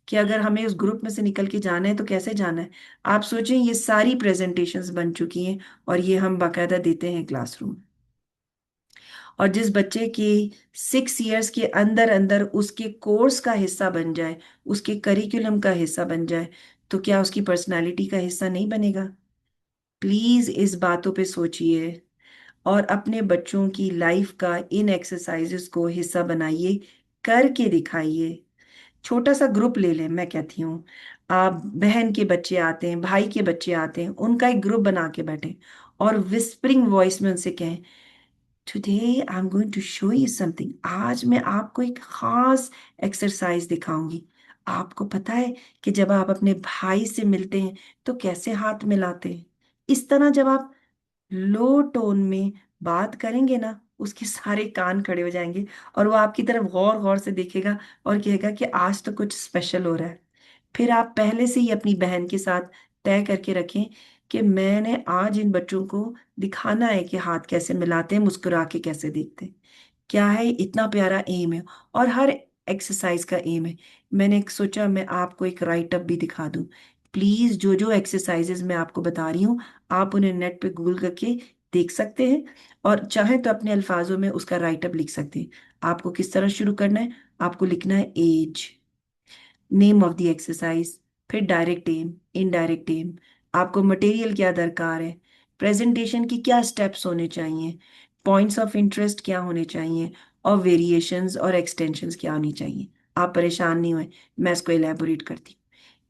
कि अगर हमें उस ग्रुप में से निकल के जाना है तो कैसे जाना है? आप सोचें, ये सारी प्रेजेंटेशंस बन चुकी हैं और ये हम बाकायदा देते हैं क्लासरूम। और जिस बच्चे की 6 इयर्स के अंदर अंदर उसके कोर्स का हिस्सा बन जाए, उसके करिकुलम का हिस्सा बन जाए, तो क्या उसकी पर्सनालिटी का हिस्सा नहीं बनेगा? प्लीज इस बातों पे सोचिए और अपने बच्चों की लाइफ का इन एक्सरसाइजेस को हिस्सा बनाइए करके दिखाइए। छोटा सा ग्रुप ले लें, मैं कहती हूँ आप बहन के बच्चे आते हैं, भाई के बच्चे आते हैं, उनका एक ग्रुप बना के बैठे और विस्परिंग वॉइस में उनसे कहें, today I am going to show you something, आज मैं आपको एक खास एक्सरसाइज दिखाऊंगी। आपको पता है कि जब आप अपने भाई से मिलते हैं तो कैसे हाथ मिलाते हैं। इस तरह जब आप लो टोन में बात करेंगे ना, उसके सारे कान खड़े हो जाएंगे और वो आपकी तरफ गौर गौर से देखेगा और कहेगा कि आज तो कुछ स्पेशल हो रहा है। फिर आप पहले से ही अपनी बहन के साथ तय करके रखें कि मैंने आज इन बच्चों को दिखाना है कि हाथ कैसे मिलाते हैं, मुस्कुरा के कैसे देखते हैं। क्या है, इतना प्यारा एम है। और हर एक्सरसाइज का एम है। मैंने सोचा मैं आपको एक राइट अप भी दिखा दूं। प्लीज जो जो एक्सरसाइजेज मैं आपको बता रही हूँ, आप उन्हें नेट पे गूगल करके देख सकते हैं और चाहें तो अपने अल्फाजों में उसका राइट अप लिख सकते हैं। आपको किस तरह शुरू करना है, आपको लिखना है as, name of the exercise, फिर डायरेक्ट एम, इनडायरेक्ट एम, आपको मटेरियल क्या दरकार है, प्रेजेंटेशन की क्या स्टेप्स होने चाहिए, पॉइंट्स ऑफ इंटरेस्ट क्या होने चाहिए, और वेरिएशंस और एक्सटेंशंस क्या होनी चाहिए। आप परेशान नहीं हुए, मैं इसको एलेबोरेट करती हूँ।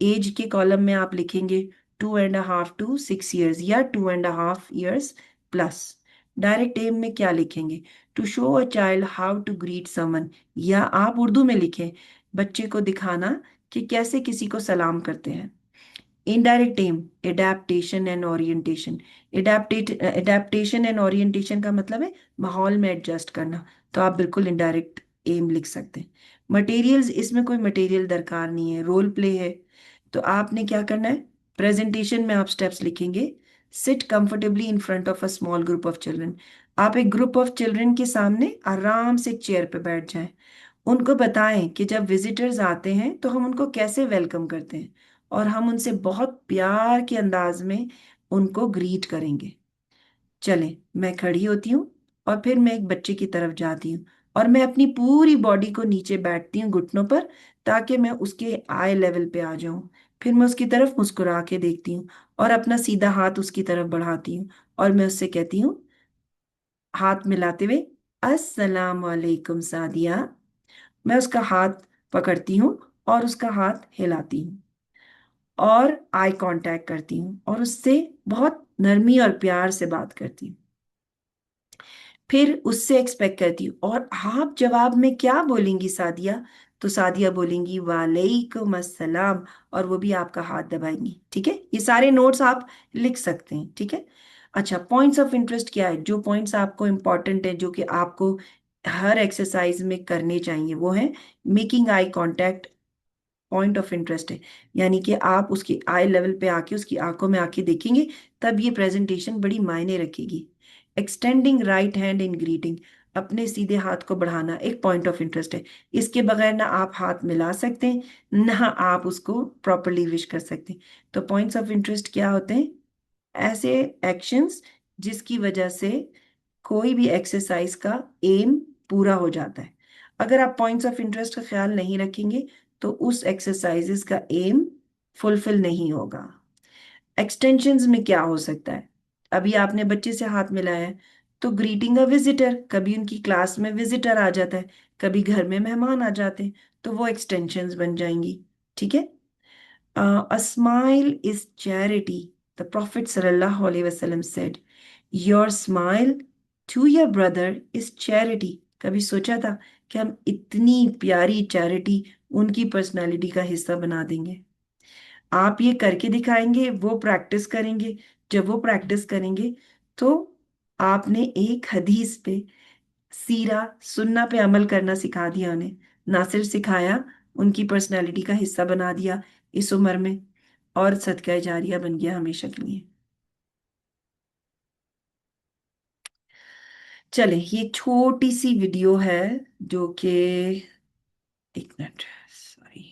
एज के कॉलम में आप लिखेंगे 2.5 to 6 years या 2.5 years प्लस। डायरेक्ट एम में क्या लिखेंगे, to show a child how to greet someone, या आप उर्दू में लिखें बच्चे को दिखाना कि कैसे किसी को सलाम करते हैं। Indirect aim, adaptation and orientation. Adaptation and orientation का मतलब है माहौल में एडजस्ट करना, तो आप बिल्कुल इनडायरेक्ट एम लिख सकते हैं। मटेरियल्स, इसमें कोई मटेरियल दरकार नहीं है, रोल प्ले है। तो आपने क्या करना है, प्रेजेंटेशन में आप स्टेप्स लिखेंगे। Seat comfortably in front of a small group of children. आप एक ग्रुप ऑफ चिल्ड्रन के सामने आराम से एक चेयर पे बैठ जाएं। उनको बताएं कि जब विजिटर्स आते हैं तो हम उनको कैसे वेलकम करते हैं और हम उनसे बहुत प्यार के अंदाज में उनको ग्रीट करेंगे। चलें, मैं खड़ी होती हूँ और फिर मैं एक बच्चे की तरफ जाती हूँ और मैं अपनी पूरी बॉडी को नीचे बैठती हूँ घुटनों पर, ताकि मैं उसके आई लेवल पे आ जाऊं। फिर मैं उसकी तरफ मुस्कुरा के देखती हूँ और अपना सीधा हाथ उसकी तरफ बढ़ाती हूँ और मैं उससे कहती हूँ, हाथ मिलाते हुए, अस्सलाम वालेकुम सादिया। मैं उसका हाथ पकड़ती हूँ और उसका हाथ हिलाती हूँ और आई कांटेक्ट करती हूँ और उससे बहुत नरमी और प्यार से बात करती हूँ। फिर उससे एक्सपेक्ट करती हूँ, और आप जवाब में क्या बोलेंगी सादिया, तो सादिया बोलेंगी वालेकुम अस्सलाम, और वो भी आपका हाथ दबाएंगी। ठीक है, ये सारे नोट्स आप लिख सकते हैं। ठीक है। अच्छा, पॉइंट्स ऑफ इंटरेस्ट क्या है, जो पॉइंट्स आपको इंपॉर्टेंट है, जो कि आपको हर एक्सरसाइज में करने चाहिए, वो है making eye contact, point of interest है। यानी कि आप उसकी आई लेवल पे आके उसकी आंखों में आके देखेंगे, तब ये प्रेजेंटेशन बड़ी मायने रखेगी। Extending right hand in greeting, अपने सीधे हाथ को बढ़ाना एक पॉइंट ऑफ इंटरेस्ट है। इसके बगैर ना आप हाथ मिला सकते हैं, ना आप उसको प्रॉपरली विश कर सकते हैं। तो पॉइंट्स ऑफ इंटरेस्ट क्या होते हैं, ऐसे एक्शंस जिसकी वजह से कोई भी एक्सरसाइज का एम पूरा हो जाता है। अगर आप पॉइंट्स ऑफ इंटरेस्ट का ख्याल नहीं रखेंगे तो उस एक्सरसाइजेस का एम फुलफिल नहीं होगा। एक्सटेंशंस में क्या हो सकता है, अभी आपने बच्चे से हाथ मिलाया है तो ग्रीटिंग अ विजिटर, कभी उनकी क्लास में विजिटर आ जाता है, कभी घर में मेहमान आ जाते हैं, तो वो एक्सटेंशंस बन जाएंगी। ठीक है। A smile is charity. The Prophet sallallahu alaihi wasallam said, "Your smile to your brother is charity." कभी सोचा था कि हम इतनी प्यारी चैरिटी उनकी पर्सनालिटी का हिस्सा बना देंगे। आप ये करके दिखाएंगे, वो प्रैक्टिस करेंगे। जब वो प्रैक्टिस करेंगे तो आपने एक हदीस पे, सीरा सुन्ना पे अमल करना सिखा दिया उन्हें। ना सिर्फ सिखाया, उनकी पर्सनैलिटी का हिस्सा बना दिया इस उम्र में, और सदका जारिया बन गया हमेशा के लिए। चले, ये छोटी सी वीडियो है जो कि, एक मिनट, सॉरी।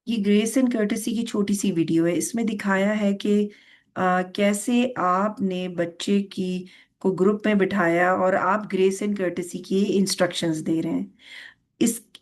ये ग्रेस एंड कर्टेसी की छोटी सी वीडियो है। इसमें दिखाया है कि कैसे आपने बच्चे की को ग्रुप में बिठाया और आप ग्रेस एंड कर्टेसी की इंस्ट्रक्शंस दे रहे हैं।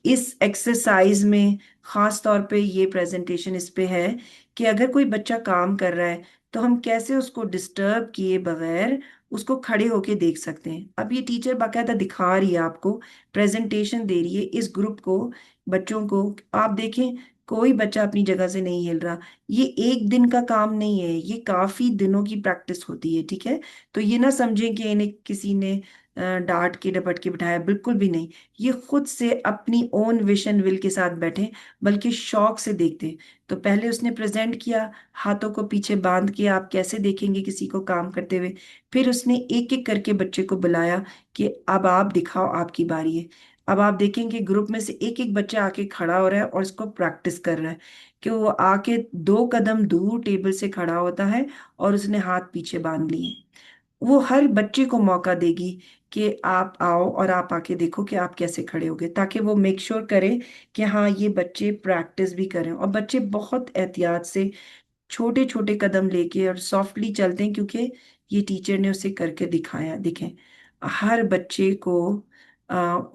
इस एक्सरसाइज में खास तौर पे ये प्रेजेंटेशन इस पे है कि अगर कोई बच्चा काम कर रहा है तो हम कैसे उसको डिस्टर्ब किए बगैर उसको खड़े होके देख सकते हैं। अब ये टीचर बाकायदा दिखा रही है आपको, प्रेजेंटेशन दे रही है इस ग्रुप को, बच्चों को। आप देखें, कोई बच्चा अपनी जगह से नहीं हिल रहा। ये एक दिन का काम नहीं है, ये काफी दिनों की प्रैक्टिस होती है, ठीक है। तो ये ना समझें कि इन्हें किसी ने डांट के डपट के बिठाया, बिल्कुल भी नहीं। ये खुद से अपनी ओन विशन विल के साथ बैठे, बल्कि शौक से देखते हैं। तो पहले उसने प्रेजेंट किया, हाथों को पीछे बांध के, आप कैसे देखेंगे किसी को काम करते हुए। फिर उसने एक एक करके बच्चे को बुलाया कि अब आप दिखाओ, आपकी बारी है। अब आप देखेंगे ग्रुप में से एक एक बच्चा आके खड़ा हो रहा है और इसको प्रैक्टिस कर रहा है कि वो आके 2 कदम दूर टेबल से खड़ा होता है और उसने हाथ पीछे बांध लिए। वो हर बच्चे को मौका देगी कि आप आओ और आप आके देखो कि आप कैसे खड़े होगे, ताकि वो मेक श्योर करे कि हाँ ये बच्चे प्रैक्टिस भी करें। और बच्चे बहुत एहतियात से छोटे छोटे कदम लेके और सॉफ्टली चलते हैं, क्योंकि ये टीचर ने उसे करके दिखाया। देखें, हर बच्चे को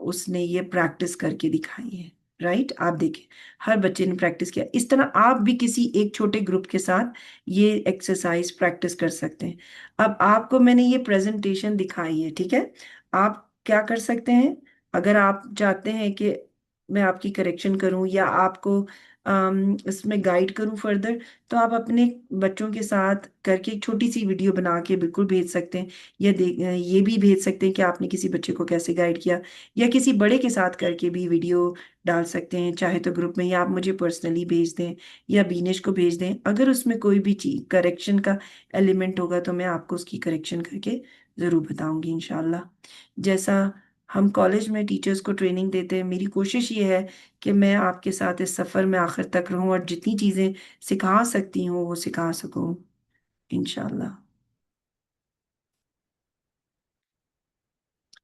उसने ये प्रैक्टिस करके दिखाई है। राइट, आप देखें, हर बच्चे ने प्रैक्टिस किया। इस तरह आप भी किसी एक छोटे ग्रुप के साथ ये एक्सरसाइज प्रैक्टिस कर सकते हैं। अब आपको मैंने ये प्रेजेंटेशन दिखाई है, ठीक है। आप क्या कर सकते हैं, अगर आप चाहते हैं कि मैं आपकी करेक्शन करूं या आपको इसमें गाइड करूं फर्दर, तो आप अपने बच्चों के साथ करके एक छोटी सी वीडियो बना के बिल्कुल भेज सकते हैं। या ये भी भेज सकते हैं कि आपने किसी बच्चे को कैसे गाइड किया, या किसी बड़े के साथ करके भी वीडियो डाल सकते हैं, चाहे तो ग्रुप में, या आप मुझे पर्सनली भेज दें या बीनेश को भेज दें। अगर उसमें कोई भी चीज करेक्शन का एलिमेंट होगा तो मैं आपको उसकी करेक्शन करके ज़रूर बताऊंगी इंशाल्लाह। जैसा हम कॉलेज में टीचर्स को ट्रेनिंग देते हैं, मेरी कोशिश ये है कि मैं आपके साथ इस सफ़र में आखिर तक रहूं और जितनी चीज़ें सिखा सकती हूँ वो सिखा सकूं इंशाल्लाह।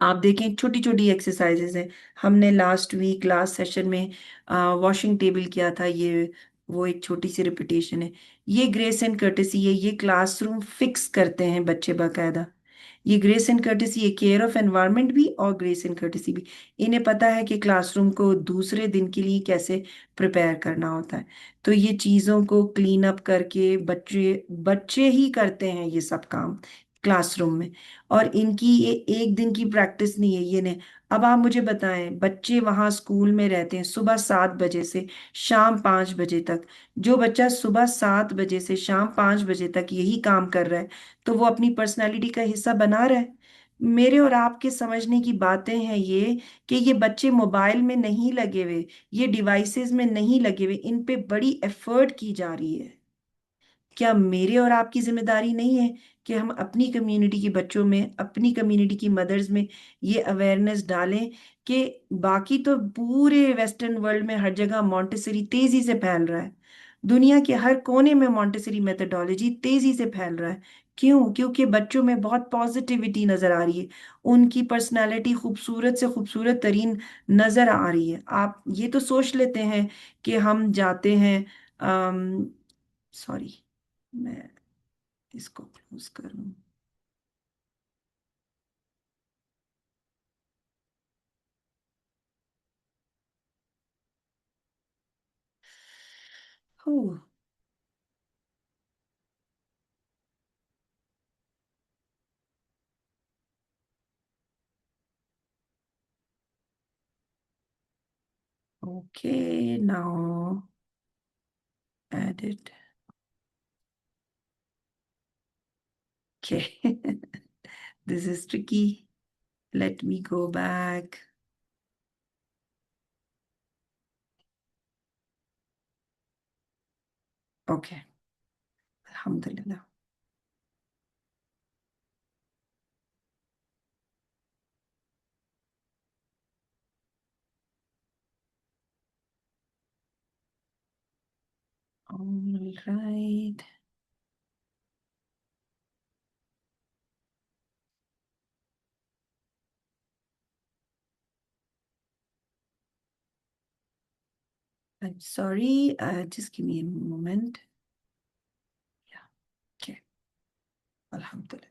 आप देखें, छोटी छोटी एक्सरसाइजेज हैं। हमने लास्ट वीक लास्ट सेशन में वॉशिंग टेबल किया था, ये वो एक छोटी सी रिपीटेशन है। ये ग्रेस एंड कर्टेसी है, ये क्लासरूम फिक्स करते हैं बच्चे बाकायदा। ये ग्रेस एंड कर्टेसी, ये केयर ऑफ एनवायरनमेंट भी और ग्रेस एंड कर्टेसी भी। इन्हें पता है कि क्लासरूम को दूसरे दिन के लिए कैसे प्रिपेयर करना होता है। तो ये चीज़ों को क्लीन अप करके बच्चे बच्चे ही करते हैं ये सब काम क्लासरूम में। और इनकी ये एक दिन की प्रैक्टिस नहीं है, ये नहीं। अब आप मुझे बताएं, बच्चे वहाँ स्कूल में रहते हैं सुबह 7 बजे से शाम 5 बजे तक। जो बच्चा सुबह 7 बजे से शाम 5 बजे तक यही काम कर रहा है, तो वो अपनी पर्सनैलिटी का हिस्सा बना रहा है। मेरे और आपके समझने की बातें हैं ये, कि ये बच्चे मोबाइल में नहीं लगे हुए, ये डिवाइसेस में नहीं लगे हुए, इन पे बड़ी एफर्ट की जा रही है। क्या मेरे और आपकी जिम्मेदारी नहीं है कि हम अपनी कम्युनिटी के बच्चों में, अपनी कम्युनिटी की मदर्स में ये अवेयरनेस डालें कि बाकी तो पूरे वेस्टर्न वर्ल्ड में हर जगह मॉन्टेसरी तेजी से फैल रहा है। दुनिया के हर कोने में मॉन्टेसरी मेथडोलॉजी तेजी से फैल रहा है। क्यों? क्योंकि बच्चों में बहुत पॉजिटिविटी नजर आ रही है, उनकी पर्सनालिटी खूबसूरत से खूबसूरत तरीन नजर आ रही है। आप ये तो सोच लेते हैं कि हम जाते हैं, सॉरी, मैं इसको क्लोज करूं। Okay, now edit. Okay. This is tricky. Let me go back. Okay. Alhamdulillah. All right. I'm sorry. Just give me a moment. Yeah. Okay. Alhamdulillah.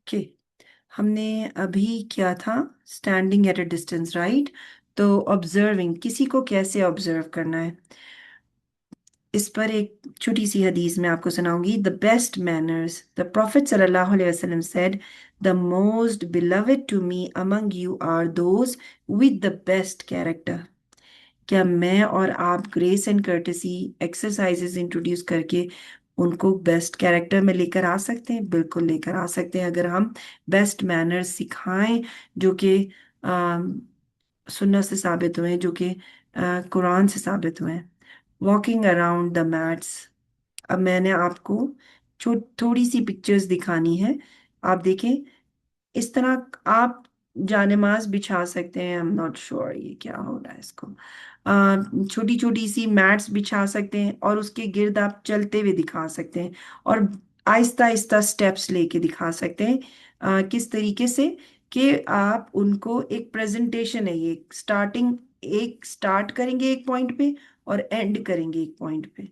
Okay, हमने अभी क्या था, standing at a distance, right? तो observing, किसी को कैसे observe करना है, इस पर एक छोटी सी हदीस मैं आपको सुनाऊंगी। The best manners, the prophet सल्लल्लाहु अलैहि वसल्लम said, the most beloved to me among you are those with the best character. क्या मैं और आप grace and courtesy exercises introduce करके उनको बेस्ट कैरेक्टर में लेकर आ सकते हैं? बिल्कुल लेकर आ सकते हैं, अगर हम बेस्ट मैनर्स सिखाएं, जो कि सुन्नत से साबित हुए हैं, जो कि कुरान से साबित हुए हैं। वॉकिंग अराउंड द मैट्स, अब मैंने आपको थोड़ी सी पिक्चर्स दिखानी है, आप देखें। इस तरह आप जानेमाज बिछा सकते हैं, आई एम नॉट श्योर ये क्या हो रहा है इसको। छोटी छोटी सी मैट्स बिछा सकते हैं और उसके गिर्द आप चलते हुए दिखा सकते हैं, और आहिस्ता आहिस्ता स्टेप्स लेके दिखा सकते हैं। किस तरीके से कि आप उनको, एक प्रेजेंटेशन है ये, स्टार्टिंग, एक स्टार्ट करेंगे एक पॉइंट पे और एंड करेंगे एक पॉइंट पे।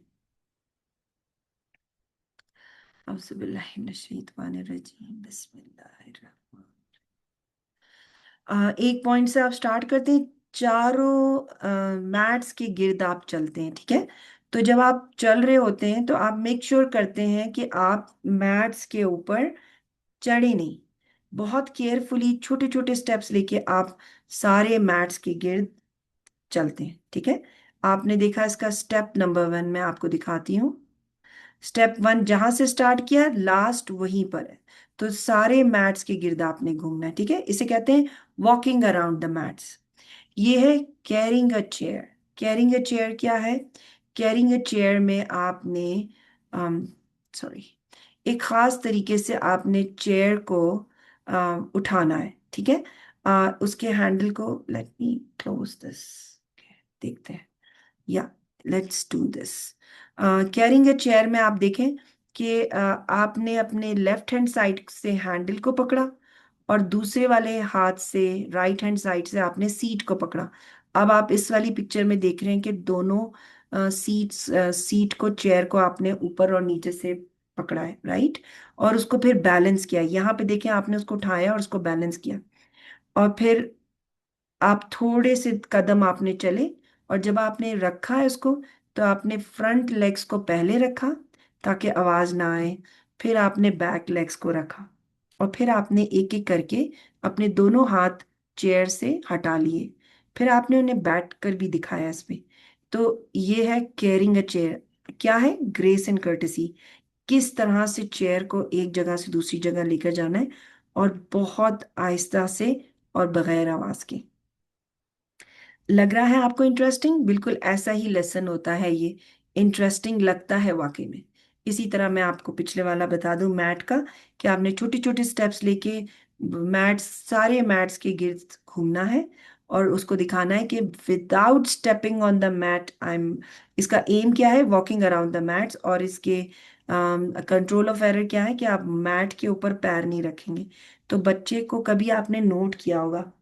अऊज़ुबिल्लाहि मिनश्शैतानिर्रजीम, बिस्मिल्लाहिर्रहमानिर्रहीम। एक पॉइंट से आप स्टार्ट करते हैं, चारों मैट्स के गिर्द आप चलते हैं, ठीक है? तो जब आप चल रहे होते हैं तो आप मेक श्योर करते हैं कि आप मैट्स के ऊपर चढ़े नहीं। बहुत केयरफुली छोटे छोटे स्टेप्स लेके आप सारे मैट्स के गिर्द चलते हैं, ठीक है? आपने देखा, इसका स्टेप नंबर 1 मैं आपको दिखाती हूँ। स्टेप 1 जहां से स्टार्ट किया लास्ट वहीं पर है, तो सारे मैट्स के गिर्द आपने घूमना है, ठीक है? इसे कहते हैं वॉकिंग अराउंड द मैट्स। ये है carrying a chair. Carrying a chair क्या है? कैरिंग अ चेयर में आपने, सॉरी, एक खास तरीके से आपने चेयर को उठाना है, ठीक है? उसके हैंडल को, लेट मी क्लोज दिस, देखते हैं, या let's do this. Carrying a chair में आप देखें कि आपने अपने लेफ्ट हैंड साइड से हैंडल को पकड़ा और दूसरे वाले हाथ से, राइट हैंड साइड से, आपने सीट को पकड़ा। अब आप इस वाली पिक्चर में देख रहे हैं कि दोनों सीट को, चेयर को आपने ऊपर और नीचे से पकड़ा है, राइट? और उसको फिर बैलेंस किया। यहाँ पे देखें, आपने उसको उठाया और उसको बैलेंस किया, और फिर आप थोड़े से कदम आपने चले, और जब आपने रखा है उसको, तो आपने फ्रंट लेग्स को पहले रखा ताकि आवाज ना आए, फिर आपने बैक लेग्स को रखा, और फिर आपने एक एक करके अपने दोनों हाथ चेयर से हटा लिए, फिर आपने उन्हें बैठ कर भी दिखाया इसमें। तो ये है केयरिंग अ चेयर। क्या है? ग्रेस एंड कर्टेसी, किस तरह से चेयर को एक जगह से दूसरी जगह लेकर जाना है, और बहुत आहिस्ता से और बगैर आवाज के। लग रहा है आपको इंटरेस्टिंग? बिल्कुल ऐसा ही लेसन होता है ये, इंटरेस्टिंग लगता है वाकई में। इसी तरह मैं आपको पिछले वाला बता दूं, मैट का, कि आपने छोटे छोटे स्टेप्स लेके मैट्स, सारे मैट्स के गिर्द घूमना है, और उसको दिखाना है कि without stepping on the mat I am, इसका एम क्या है? Walking around the mats. और इसके कंट्रोल ऑफ एरर क्या है? कि आप मैट के ऊपर पैर नहीं रखेंगे। तो बच्चे को, कभी आपने नोट किया होगा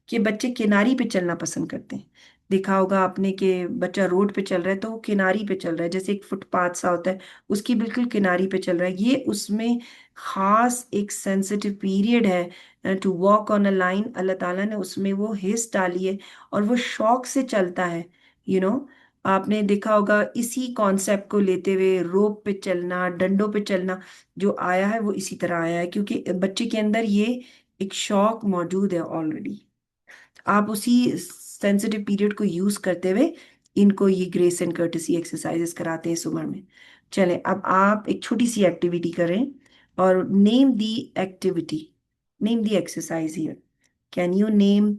कि बच्चे किनारी पे चलना पसंद करते हैं। देखा होगा आपने कि बच्चा रोड पे चल रहा है तो वो किनारी पे चल रहा है, जैसे एक फुटपाथ सा होता है, उसकी बिल्कुल किनारी पे चल रहा है। ये उसमें खास एक सेंसिटिव पीरियड है, to walk on a line. अल्लाह ताला ने उसमें वो हिस्स डाली है, और वो शौक से चलता है, यू नो। आपने देखा होगा, इसी कॉन्सेप्ट को लेते हुए रोप पे चलना, डंडों पे चलना जो आया है, वो इसी तरह आया है, क्योंकि बच्चे के अंदर ये एक शौक मौजूद है ऑलरेडी। आप उसी सेंसिटिव पीरियड को यूज करते हुए इनको ये ग्रेस एंड कर्टेसी एक्सरसाइजेस कराते हैं इस उम्र में। चलें, अब आप एक छोटी सी एक्टिविटी करें, और name the activity, name the exercise here. Can you name?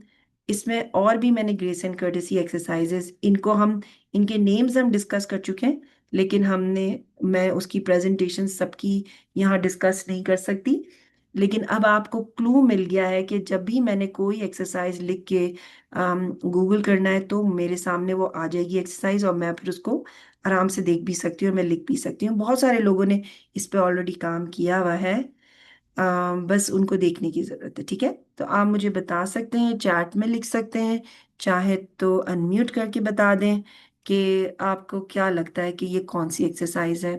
इसमें और भी मैंने ग्रेस एंड कर्टेसी एक्सरसाइजेस, इनको हम, इनके नेम्स हम डिस्कस कर चुके हैं, लेकिन मैं उसकी प्रेजेंटेशन सबकी यहाँ डिस्कस नहीं कर सकती। लेकिन अब आपको क्लू मिल गया है कि जब भी मैंने कोई एक्सरसाइज लिख के गूगल करना है, तो मेरे सामने वो आ जाएगी एक्सरसाइज, और मैं फिर उसको आराम से देख भी सकती हूँ और मैं लिख भी सकती हूँ। बहुत सारे लोगों ने इस पे ऑलरेडी काम किया हुआ है। बस उनको देखने की जरूरत है, ठीक है? तो आप मुझे बता सकते हैं, चैट में लिख सकते हैं, चाहे तो अनम्यूट करके बता दें कि आपको क्या लगता है कि ये कौन सी एक्सरसाइज है।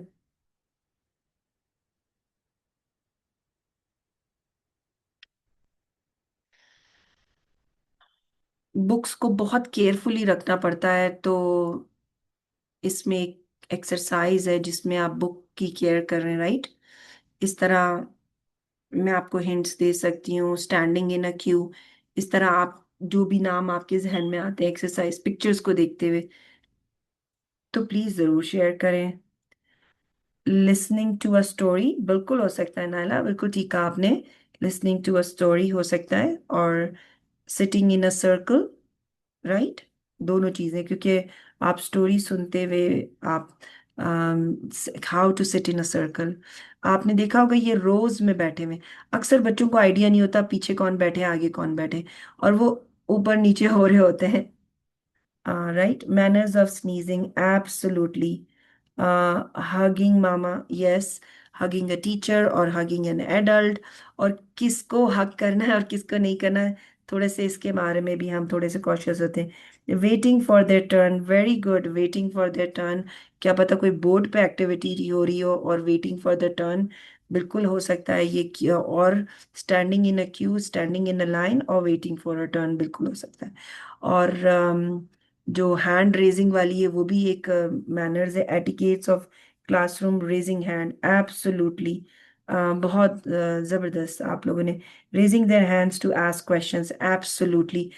बुक्स को बहुत केयरफुली रखना पड़ता है, तो इसमें एक एक्सरसाइज है जिसमें आप बुक की केयर कर रहे हैं, राइट? इस तरह मैं आपको हिंट्स दे सकती हूँ, स्टैंडिंग इन अ क्यू। इस तरह आप जो भी नाम आपके जहन में आते हैं एक्सरसाइज पिक्चर्स को देखते हुए, तो प्लीज जरूर शेयर करें। लिसनिंग टू अ स्टोरी बिल्कुल हो सकता है नायला, बिल्कुल ठीक कहा आपने। लिसनिंग टू अ स्टोरी हो सकता है, और sitting in a circle, right? दोनों चीजें, क्योंकि आप स्टोरी सुनते हुए आप how to sit in a circle. आपने देखा होगा ये रोज में बैठे हुए, अक्सर बच्चों को आइडिया नहीं होता पीछे कौन बैठे आगे कौन बैठे, और वो ऊपर नीचे हो रहे होते हैं। Right, manners of sneezing, absolutely. Hugging mama, yes. Hugging a teacher or hugging an adult, और किसको हक करना है और किसको नहीं करना है, थोड़े से इसके बारे में भी हम थोड़े से कॉशियस होते हैं। Waiting for their turn, very good, waiting for their turn. क्या पता कोई बोर्ड पे एक्टिविटी हो रही हो और वेटिंग फॉर द टर्न, बिल्कुल हो सकता है ये और standing in a Q, standing in a line और वेटिंग फॉर अ टर्न बिल्कुल हो सकता है। और जो हैंड रेजिंग वाली है वो भी एक मैनर्स है, etiquettes of classroom, raising hand, absolutely. बहुत जबरदस्त आप लोगों ने। Raising their hands to ask questions, absolutely.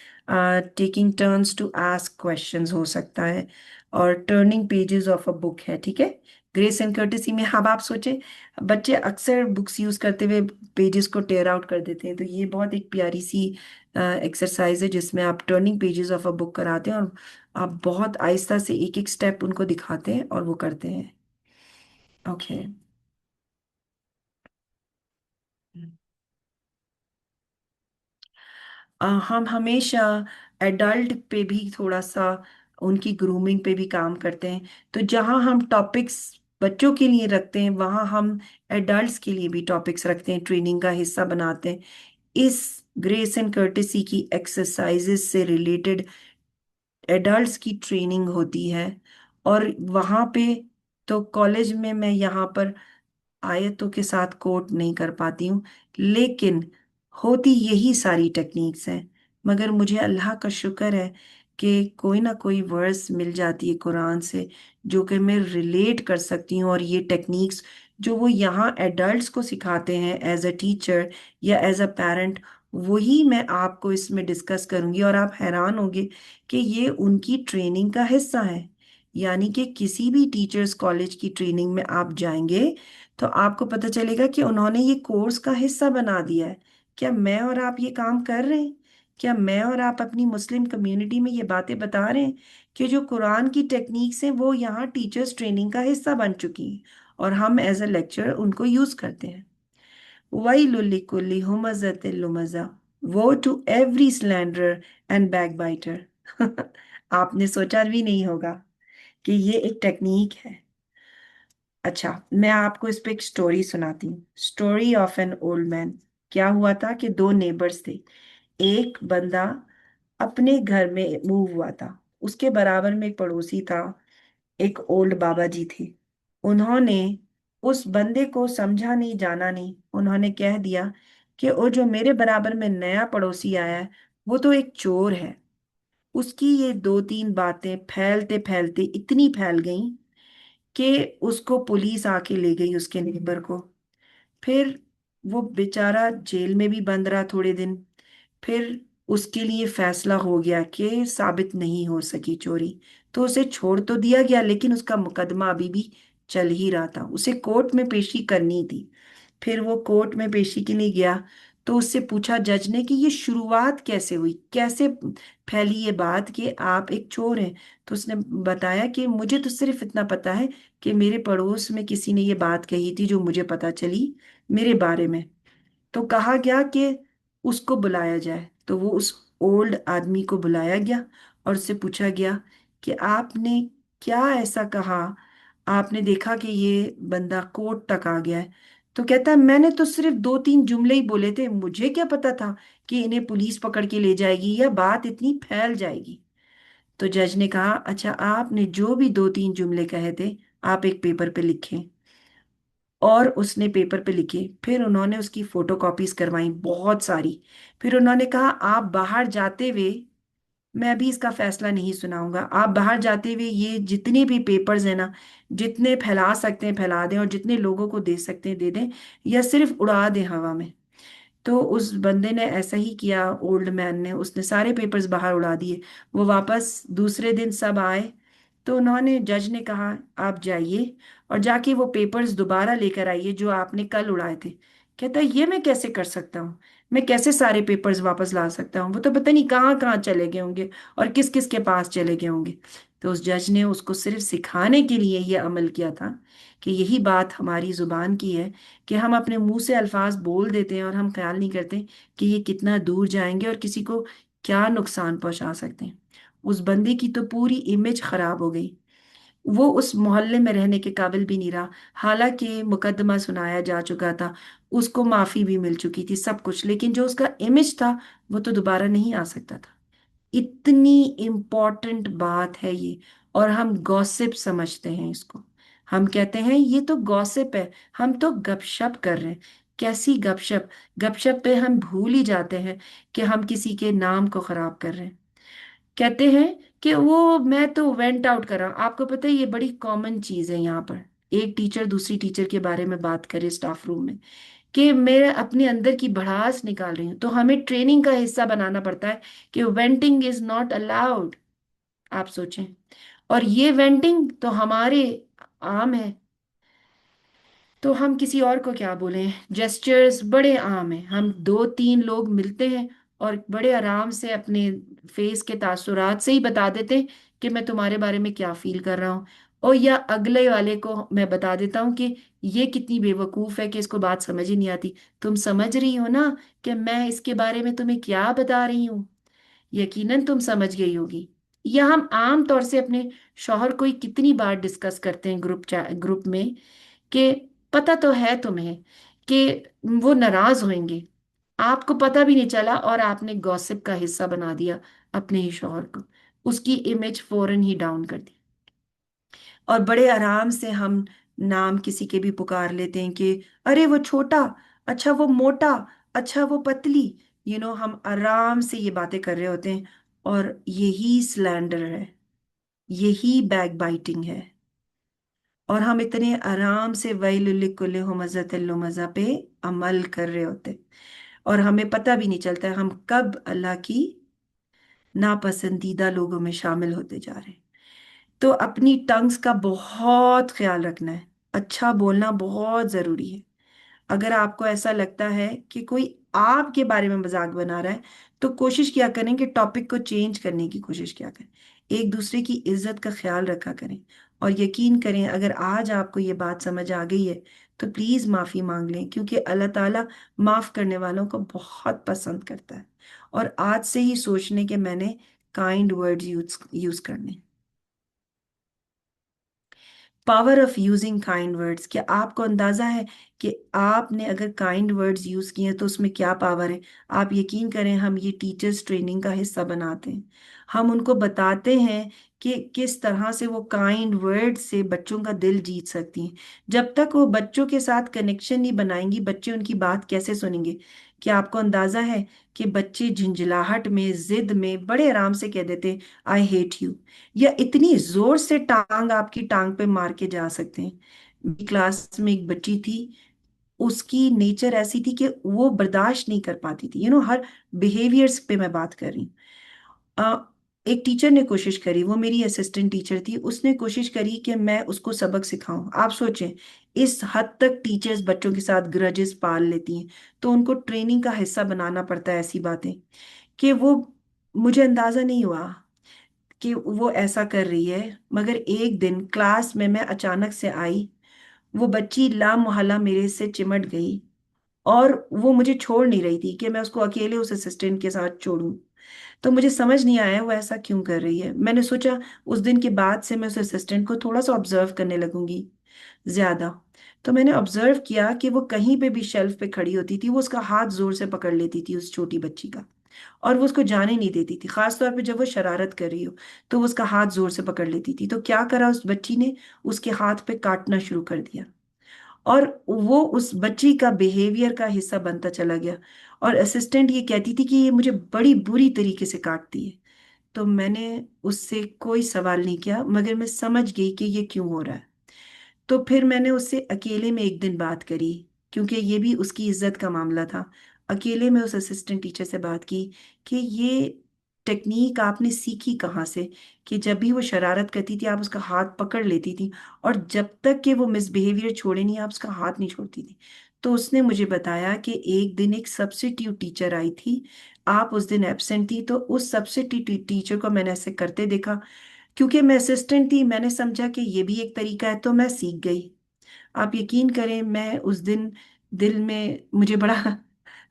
Taking turns to ask questions हो सकता है, और turning pages of a book है, ठीक है? ग्रेस एंड कर्टेसी में अब आप सोचें, बच्चे अक्सर बुक्स यूज करते हुए पेजेस को टेयर आउट कर देते हैं, तो ये बहुत एक प्यारी सी एक्सरसाइज है जिसमें आप turning pages of a book कराते हैं, और आप बहुत आहिस्ता से एक एक स्टेप उनको दिखाते हैं और वो करते हैं। ओके। हम हमेशा एडल्ट पे भी थोड़ा सा उनकी ग्रूमिंग पे भी काम करते हैं, तो जहाँ हम टॉपिक्स बच्चों के लिए रखते हैं वहाँ हम एडल्ट्स के लिए भी टॉपिक्स रखते हैं, ट्रेनिंग का हिस्सा बनाते हैं। इस ग्रेस एंड कर्टेसी की एक्सरसाइजेस से रिलेटेड एडल्ट्स की ट्रेनिंग होती है, और वहाँ पे तो कॉलेज में मैं यहाँ पर आयतों के साथ कोट नहीं कर पाती हूँ, लेकिन होती यही सारी टेक्निक्स हैं। मगर मुझे अल्लाह का शुक्र है कि कोई ना कोई वर्स मिल जाती है कुरान से जो कि मैं रिलेट कर सकती हूँ, और ये टेक्निक्स जो वो यहाँ एडल्ट्स को सिखाते हैं एज अ टीचर या एज अ पेरेंट, वही मैं आपको इसमें डिस्कस करूंगी, और आप हैरान होंगे कि ये उनकी ट्रेनिंग का हिस्सा है। यानी कि किसी भी टीचर्स कॉलेज की ट्रेनिंग में आप जाएंगे तो आपको पता चलेगा कि उन्होंने ये कोर्स का हिस्सा बना दिया है। क्या मैं और आप ये काम कर रहे हैं? क्या मैं और आप अपनी मुस्लिम कम्युनिटी में ये बातें बता रहे हैं कि जो कुरान की टेक्निक्स हैं वो यहाँ टीचर्स ट्रेनिंग का हिस्सा बन चुकी हैं, और हम एज अ लेक्चरर उनको यूज करते हैं? वैलुल लिकुल्ली हुमज़तिल लुमज़ा, वो टू एवरी स्लैंडरर एंड बैकबाइटर। आपने सोचा भी नहीं होगा कि ये एक टेक्निक है। अच्छा, मैं आपको इस पे एक स्टोरी सुनाती हूँ, story of an old man. क्या हुआ था कि दो नेबर्स थे। एक बंदा अपने घर में मूव हुआ था, उसके बराबर में एक पड़ोसी था, एक ओल्ड बाबा जी थे। उन्होंने उस बंदे को समझा नहीं जाना नहीं, उन्होंने कह दिया कि वो जो मेरे बराबर में नया पड़ोसी आया है वो तो एक चोर है। उसकी ये दो तीन बातें फैलते फैलते इतनी फैल गईं कि उसको पुलिस आके ले गई उसके नेबर को। फिर वो बेचारा जेल में भी बंद रहा थोड़े दिन। फिर उसके लिए फैसला हो गया कि साबित नहीं हो सकी चोरी, तो उसे छोड़ तो दिया गया, लेकिन उसका मुकदमा अभी भी चल ही रहा था, उसे कोर्ट में पेशी करनी थी। फिर वो कोर्ट में पेशी के लिए गया, तो उससे पूछा जज ने कि ये शुरुआत कैसे हुई, कैसे फैली ये बात कि आप एक चोर हैं। तो उसने बताया कि मुझे तो सिर्फ इतना पता है कि मेरे पड़ोस में किसी ने ये बात कही थी जो मुझे पता चली मेरे बारे में। तो कहा गया कि उसको बुलाया जाए, तो वो उस ओल्ड आदमी को बुलाया गया और उससे पूछा गया कि आपने क्या ऐसा कहा, आपने देखा कि ये बंदा कोर्ट तक आ गया है। तो कहता है मैंने तो सिर्फ 2-3 जुमले ही बोले थे, मुझे क्या पता था कि इन्हें पुलिस पकड़ के ले जाएगी या बात इतनी फैल जाएगी। तो जज ने कहा अच्छा, आपने जो भी 2-3 जुमले कहे थे आप एक पेपर पे लिखें। और उसने पेपर पे लिखे, फिर उन्होंने उसकी फोटोकॉपीज करवाई बहुत सारी। फिर उन्होंने कहा आप बाहर जाते हुए, मैं अभी इसका फैसला नहीं सुनाऊंगा, आप बाहर जाते हुए ये जितने भी पेपर्स हैं ना, जितने फैला सकते हैं फैला दें और जितने लोगों को दे सकते हैं दे दें, या सिर्फ उड़ा दें हवा में। तो उस बंदे ने ऐसा ही किया, ओल्ड मैन ने, उसने सारे पेपर्स बाहर उड़ा दिए। वो वापस दूसरे दिन सब आए, तो उन्होंने, जज ने कहा आप जाइए और जाके वो पेपर्स दोबारा लेकर आइए जो आपने कल उड़ाए थे। कहता है ये मैं कैसे कर सकता हूँ, मैं कैसे सारे पेपर्स वापस ला सकता हूँ, वो तो पता नहीं कहाँ कहाँ चले गए होंगे और किस किस के पास चले गए होंगे। तो उस जज ने उसको सिर्फ सिखाने के लिए ये अमल किया था कि यही बात हमारी जुबान की है, कि हम अपने मुंह से अल्फाज बोल देते हैं और हम ख्याल नहीं करते कि ये कितना दूर जाएंगे और किसी को क्या नुकसान पहुंचा सकते हैं। उस बंदे की तो पूरी इमेज खराब हो गई, वो उस मोहल्ले में रहने के काबिल भी नहीं रहा। हालांकि मुकदमा सुनाया जा चुका था, उसको माफी भी मिल चुकी थी, सब कुछ, लेकिन जो उसका इमेज था वो तो दोबारा नहीं आ सकता था। इतनी इम्पोर्टेंट बात है ये, और हम गॉसिप समझते हैं इसको। हम कहते हैं ये तो गॉसिप है, हम तो गपशप कर रहे हैं। कैसी गपशप, गपशप पे हम भूल ही जाते हैं कि हम किसी के नाम को खराब कर रहे हैं। कहते हैं कि वो मैं तो वेंट आउट कर रहा हूँ। आपको पता है ये बड़ी कॉमन चीज है यहाँ पर, एक टीचर दूसरी टीचर के बारे में बात करे स्टाफ रूम में, कि मैं अपने अंदर की भड़ास निकाल रही हूँ। तो हमें ट्रेनिंग का हिस्सा बनाना पड़ता है कि वेंटिंग इज नॉट अलाउड। आप सोचें, और ये वेंटिंग तो हमारे आम है, तो हम किसी और को क्या बोलें। जेस्चर्स बड़े आम हैं, हम 2-3 लोग मिलते हैं और बड़े आराम से अपने फेस के तासुरात से ही बता देते हैं कि मैं तुम्हारे बारे में क्या फील कर रहा हूँ। और या अगले वाले को मैं बता देता हूँ कि ये कितनी बेवकूफ़ है कि इसको बात समझ ही नहीं आती। तुम समझ रही हो ना कि मैं इसके बारे में तुम्हें क्या बता रही हूँ, यकीनन तुम समझ गई होगी। या हम आम तौर से अपने शौहर को ही कितनी बार डिस्कस करते हैं ग्रुप में, कि पता तो है तुम्हें कि वो नाराज होंगे, आपको पता भी नहीं चला और आपने गॉसिप का हिस्सा बना दिया अपने ही शौहर को, उसकी इमेज फौरन ही डाउन कर दी। और बड़े आराम से हम नाम किसी के भी पुकार लेते हैं कि अरे वो छोटा, अच्छा वो मोटा, अच्छा वो पतली। हम आराम से ये बातें कर रहे होते हैं, और यही स्लैंडर है, यही बैक बाइटिंग है। और हम इतने आराम से वैलुल्लिकुल्लि हुमज़ा लुमज़ा पे अमल कर रहे होते, और हमें पता भी नहीं चलता है हम कब अल्लाह की नापसंदीदा लोगों में शामिल होते जा रहे हैं। तो अपनी टंग्स का बहुत ख्याल रखना है, अच्छा बोलना बहुत जरूरी है। अगर आपको ऐसा लगता है कि कोई आपके बारे में मजाक बना रहा है, तो कोशिश किया करें कि टॉपिक को चेंज करने की कोशिश किया करें, एक दूसरे की इज्जत का ख्याल रखा करें। और यकीन करें अगर आज आपको ये बात समझ आ गई है तो प्लीज माफी मांग लें, क्योंकि अल्लाह ताला माफ करने वालों को बहुत पसंद करता है। और आज से ही सोचने के मैंने काइंड वर्ड्स यूज यूज करने। Power of using kind words, क्या आपको अंदाजा है कि आपने अगर काइंड वर्ड्स यूज किए हैं तो उसमें क्या पावर है। आप यकीन करें हम ये टीचर्स ट्रेनिंग का हिस्सा बनाते हैं, हम उनको बताते हैं कि किस तरह से वो काइंड वर्ड से बच्चों का दिल जीत सकती हैं। जब तक वो बच्चों के साथ कनेक्शन नहीं बनाएंगी, बच्चे उनकी बात कैसे सुनेंगे। क्या आपको अंदाजा है कि बच्चे झुंझलाहट में, जिद में बड़े आराम से कह देते आई हेट यू, या इतनी जोर से टांग आपकी टांग पे मार के जा सकते हैं। मेरी क्लास में एक बच्ची थी, उसकी नेचर ऐसी थी कि वो बर्दाश्त नहीं कर पाती थी, हर बिहेवियर्स पे मैं बात कर रही हूँ। एक टीचर ने कोशिश करी, वो मेरी असिस्टेंट टीचर थी, उसने कोशिश करी कि मैं उसको सबक सिखाऊं। आप सोचें इस हद तक टीचर्स बच्चों के साथ ग्रजेस पाल लेती हैं, तो उनको ट्रेनिंग का हिस्सा बनाना पड़ता है ऐसी बातें, कि वो, मुझे अंदाजा नहीं हुआ कि वो ऐसा कर रही है। मगर एक दिन क्लास में मैं अचानक से आई, वो बच्ची ला मोहल्ला मेरे से चिमट गई, और वो मुझे छोड़ नहीं रही थी कि मैं उसको अकेले उस असिस्टेंट के साथ छोड़ूं। तो मुझे समझ नहीं आया वो ऐसा क्यों कर रही है। मैंने सोचा उस दिन के बाद से मैं उस असिस्टेंट को थोड़ा सा ऑब्जर्व करने लगूंगी ज्यादा। तो मैंने ऑब्जर्व किया कि वो कहीं पे भी शेल्फ पे खड़ी होती थी, वो उसका हाथ जोर से पकड़ लेती थी उस छोटी बच्ची का, और वो उसको जाने नहीं देती थी। खास तौर पे जब वो शरारत कर रही हो तो वो उसका हाथ जोर से पकड़ लेती थी। तो क्या करा उस बच्ची ने, उसके हाथ पे काटना शुरू कर दिया, और वो उस बच्ची का बिहेवियर का हिस्सा बनता चला गया। और असिस्टेंट ये कहती थी कि ये मुझे बड़ी बुरी तरीके से काटती है। तो मैंने उससे कोई सवाल नहीं किया, मगर मैं समझ गई कि ये क्यों हो रहा है। तो फिर मैंने उससे अकेले में एक दिन बात करी, क्योंकि ये भी उसकी इज्जत का मामला था। अकेले में उस असिस्टेंट टीचर से बात की कि ये टेक्निक आपने सीखी कहाँ से, कि जब भी वो शरारत करती थी आप उसका हाथ पकड़ लेती थी, और जब तक कि वो मिसबिहेवियर छोड़े नहीं आप उसका हाथ नहीं छोड़ती थी। तो उसने मुझे बताया कि एक दिन एक सब्स्टिट्यूट टीचर आई थी, आप उस दिन एब्सेंट थी, तो उस सब्स्टिट्यूट टीचर को मैंने ऐसे करते देखा। क्योंकि मैं असिस्टेंट थी, मैंने समझा कि ये भी एक तरीका है, तो मैं सीख गई। आप यकीन करें, मैं उस दिन दिल में मुझे बड़ा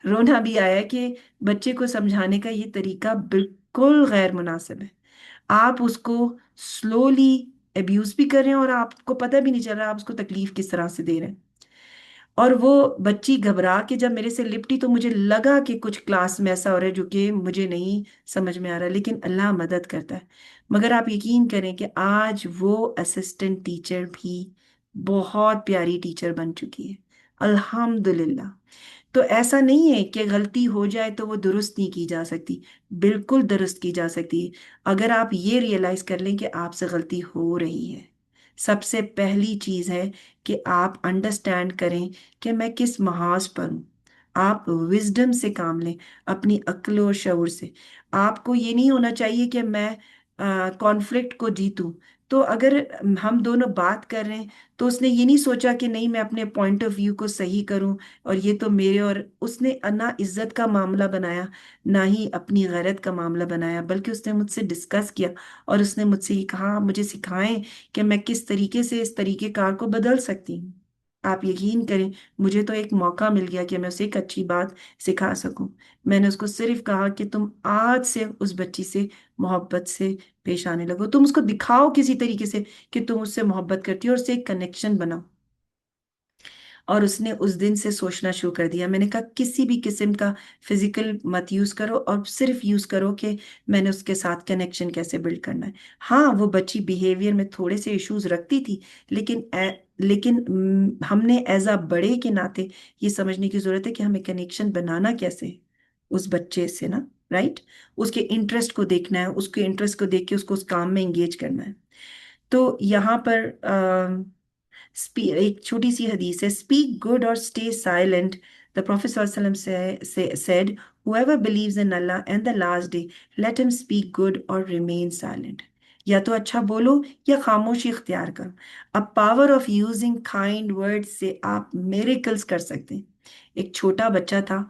रोना भी आया कि बच्चे को समझाने का ये तरीका बिल्कुल गैर मुनासिब है। आप उसको स्लोली अब्यूज भी कर रहे हैं, और आपको पता भी नहीं चल रहा आप उसको तकलीफ किस तरह से दे रहे हैं। और वो बच्ची घबरा के जब मेरे से लिपटी तो मुझे लगा कि कुछ क्लास में ऐसा हो रहा है जो कि मुझे नहीं समझ में आ रहा, लेकिन अल्लाह मदद करता है। मगर आप यकीन करें कि आज वो असिस्टेंट टीचर भी बहुत प्यारी टीचर बन चुकी है, अल्हम्दुलिल्लाह। तो ऐसा नहीं है कि गलती हो जाए तो वो दुरुस्त नहीं की जा सकती, बिल्कुल दुरुस्त की जा सकती है। अगर आप ये रियलाइज कर लें कि आपसे गलती हो रही है, सबसे पहली चीज है कि आप अंडरस्टैंड करें कि मैं किस महाज पर हूँ। आप विजडम से काम लें, अपनी अक्ल और शऊर से। आपको ये नहीं होना चाहिए कि मैं कॉन्फ्लिक्ट को जीतूं। तो अगर हम दोनों बात कर रहे हैं तो उसने ये नहीं सोचा कि नहीं मैं अपने पॉइंट ऑफ व्यू को सही करूं, और ये तो मेरे, और उसने ना इज्जत का मामला बनाया ना ही अपनी गैरत का मामला बनाया, बल्कि उसने मुझसे डिस्कस किया। और उसने मुझसे ये कहा, मुझे सिखाएं कि मैं किस तरीके से इस तरीके कार को बदल सकती हूँ। आप यकीन करें, मुझे तो एक मौका मिल गया कि मैं उसे एक अच्छी बात सिखा सकूं। मैंने उसको सिर्फ कहा कि तुम आज से उस बच्ची से मोहब्बत से पेश आने लगो, तुम उसको दिखाओ किसी तरीके से कि तुम उससे मोहब्बत करती हो, और उससे एक कनेक्शन बनाओ। और उसने उस दिन से सोचना शुरू कर दिया। मैंने कहा किसी भी किस्म का फिजिकल मत यूज करो, और सिर्फ यूज करो कि मैंने उसके साथ कनेक्शन कैसे बिल्ड करना है। हाँ, वो बच्ची बिहेवियर में थोड़े से इश्यूज रखती थी, लेकिन हमने एज अ बड़े के नाते ये समझने की जरूरत है कि हमें कनेक्शन बनाना कैसे है उस बच्चे से ना, राइट। उसके इंटरेस्ट को देखना है, उसके इंटरेस्ट को देख के उसको उस काम में एंगेज करना है। तो यहाँ पर एक छोटी सी हदीस है, स्पीक गुड और स्टे साइलेंट। द प्रोफेट सल्लल्लाहु अलैहि वसल्लम said, whoever believes in Allah and the last day, let him speak good or remain silent। या तो अच्छा बोलो या खामोशी इख्तियार करो। अब power of using kind words से आप मिरेकल्स कर सकते हैं। एक छोटा बच्चा था,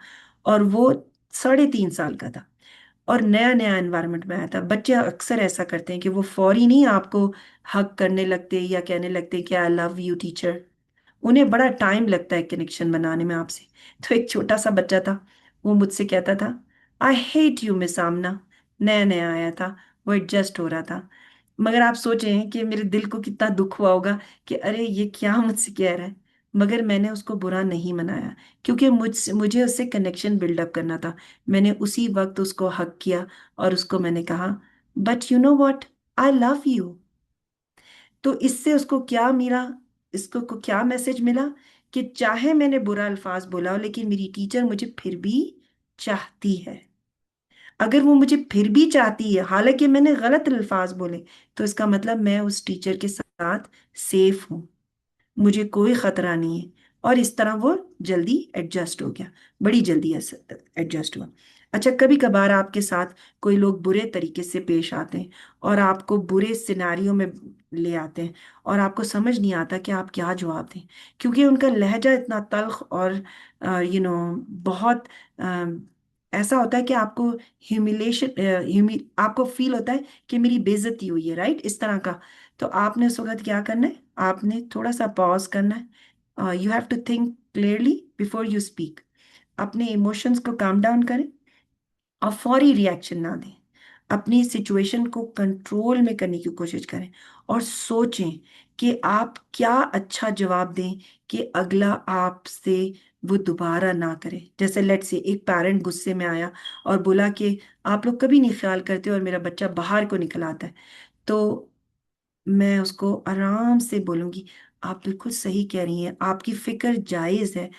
और वो 3.5 साल का था, और नया नया एनवायरनमेंट में आया था। बच्चे अक्सर ऐसा करते हैं कि वो फौरी नहीं आपको हक करने लगते या कहने लगते कि आई लव यू टीचर। उन्हें बड़ा टाइम लगता है कनेक्शन बनाने में आपसे। तो एक छोटा सा बच्चा था, वो मुझसे कहता था, आई हेट यू मिस आमना। नया नया आया था, वो एडजस्ट हो रहा था। मगर आप सोचें कि मेरे दिल को कितना दुख हुआ होगा कि अरे ये क्या मुझसे कह रहा है। मगर मैंने उसको बुरा नहीं मनाया, क्योंकि मुझे उससे कनेक्शन बिल्डअप करना था। मैंने उसी वक्त उसको हक किया, और उसको मैंने कहा, but you know what, I love you. तो इससे उसको क्या मिला, इसको को क्या मैसेज मिला, कि चाहे मैंने बुरा अल्फाज बोला हो, लेकिन मेरी टीचर मुझे फिर भी चाहती है। अगर वो मुझे फिर भी चाहती है हालांकि मैंने गलत अल्फाज बोले, तो इसका मतलब मैं उस टीचर के साथ सेफ हूँ, मुझे कोई खतरा नहीं है। और इस तरह वो जल्दी एडजस्ट हो गया, बड़ी जल्दी एडजस्ट हुआ। अच्छा, कभी कभार आपके साथ कोई लोग बुरे तरीके से पेश आते हैं, और आपको बुरे सिनारियों में ले आते हैं, और आपको समझ नहीं आता कि आप क्या जवाब दें, क्योंकि उनका लहजा इतना तल्ख और बहुत अ, ऐसा होता है कि आपको आपको फील होता है कि मेरी बेइज्जती हुई है, राइट, इस तरह का। तो आपने उस वक्त क्या करना है, आपने थोड़ा सा पॉज करना है। You have to think clearly before you speak. अपने इमोशंस को काम डाउन करें, और फौरी रिएक्शन ना दें। अपनी सिचुएशन को कंट्रोल में करने की कोशिश करें और सोचें कि आप क्या अच्छा जवाब दें कि अगला आपसे वो दोबारा ना करे। जैसे लेट्स से एक पेरेंट गुस्से में आया और बोला कि आप लोग कभी नहीं ख्याल करते और मेरा बच्चा बाहर को निकल आता है, तो मैं उसको आराम से बोलूंगी, आप बिल्कुल सही कह रही हैं, आपकी फिक्र जायज़ है।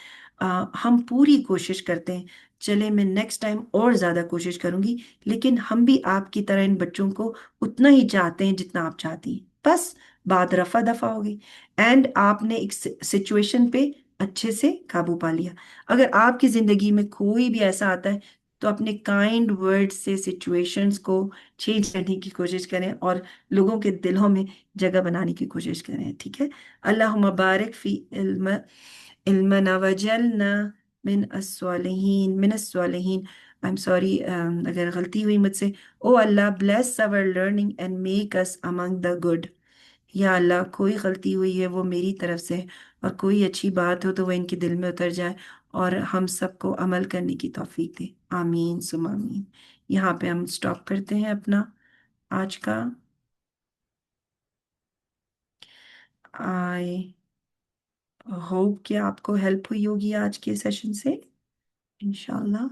हम पूरी कोशिश करते हैं, चले मैं नेक्स्ट टाइम और ज़्यादा कोशिश करूंगी, लेकिन हम भी आपकी तरह इन बच्चों को उतना ही चाहते हैं जितना आप चाहती हैं। बस बात रफा दफा हो गई एंड आपने एक सिचुएशन पे अच्छे से काबू पा लिया। अगर आपकी ज़िंदगी में कोई भी ऐसा आता है तो अपने काइंड वर्ड से सिचुएशंस को चेंज करने की कोशिश करें और लोगों के दिलों में जगह बनाने की कोशिश करें। ठीक है। अल्लाहुम्मा बारिक फी इल्मना वजलना मिन अस्सालिहीन। आई एम सॉरी अगर गलती हुई मुझसे। Oh Allah bless our learning and make us among the good. या अल्लाह कोई गलती हुई है वो मेरी तरफ से है, और कोई अच्छी बात हो तो वो इनके दिल में उतर जाए और हम सबको अमल करने की तौफीक दे। आमीन सुमा आमीन। यहाँ पे हम स्टॉप करते हैं अपना आज का। आई होप कि आपको हेल्प हुई होगी आज के सेशन से, इंशाल्लाह।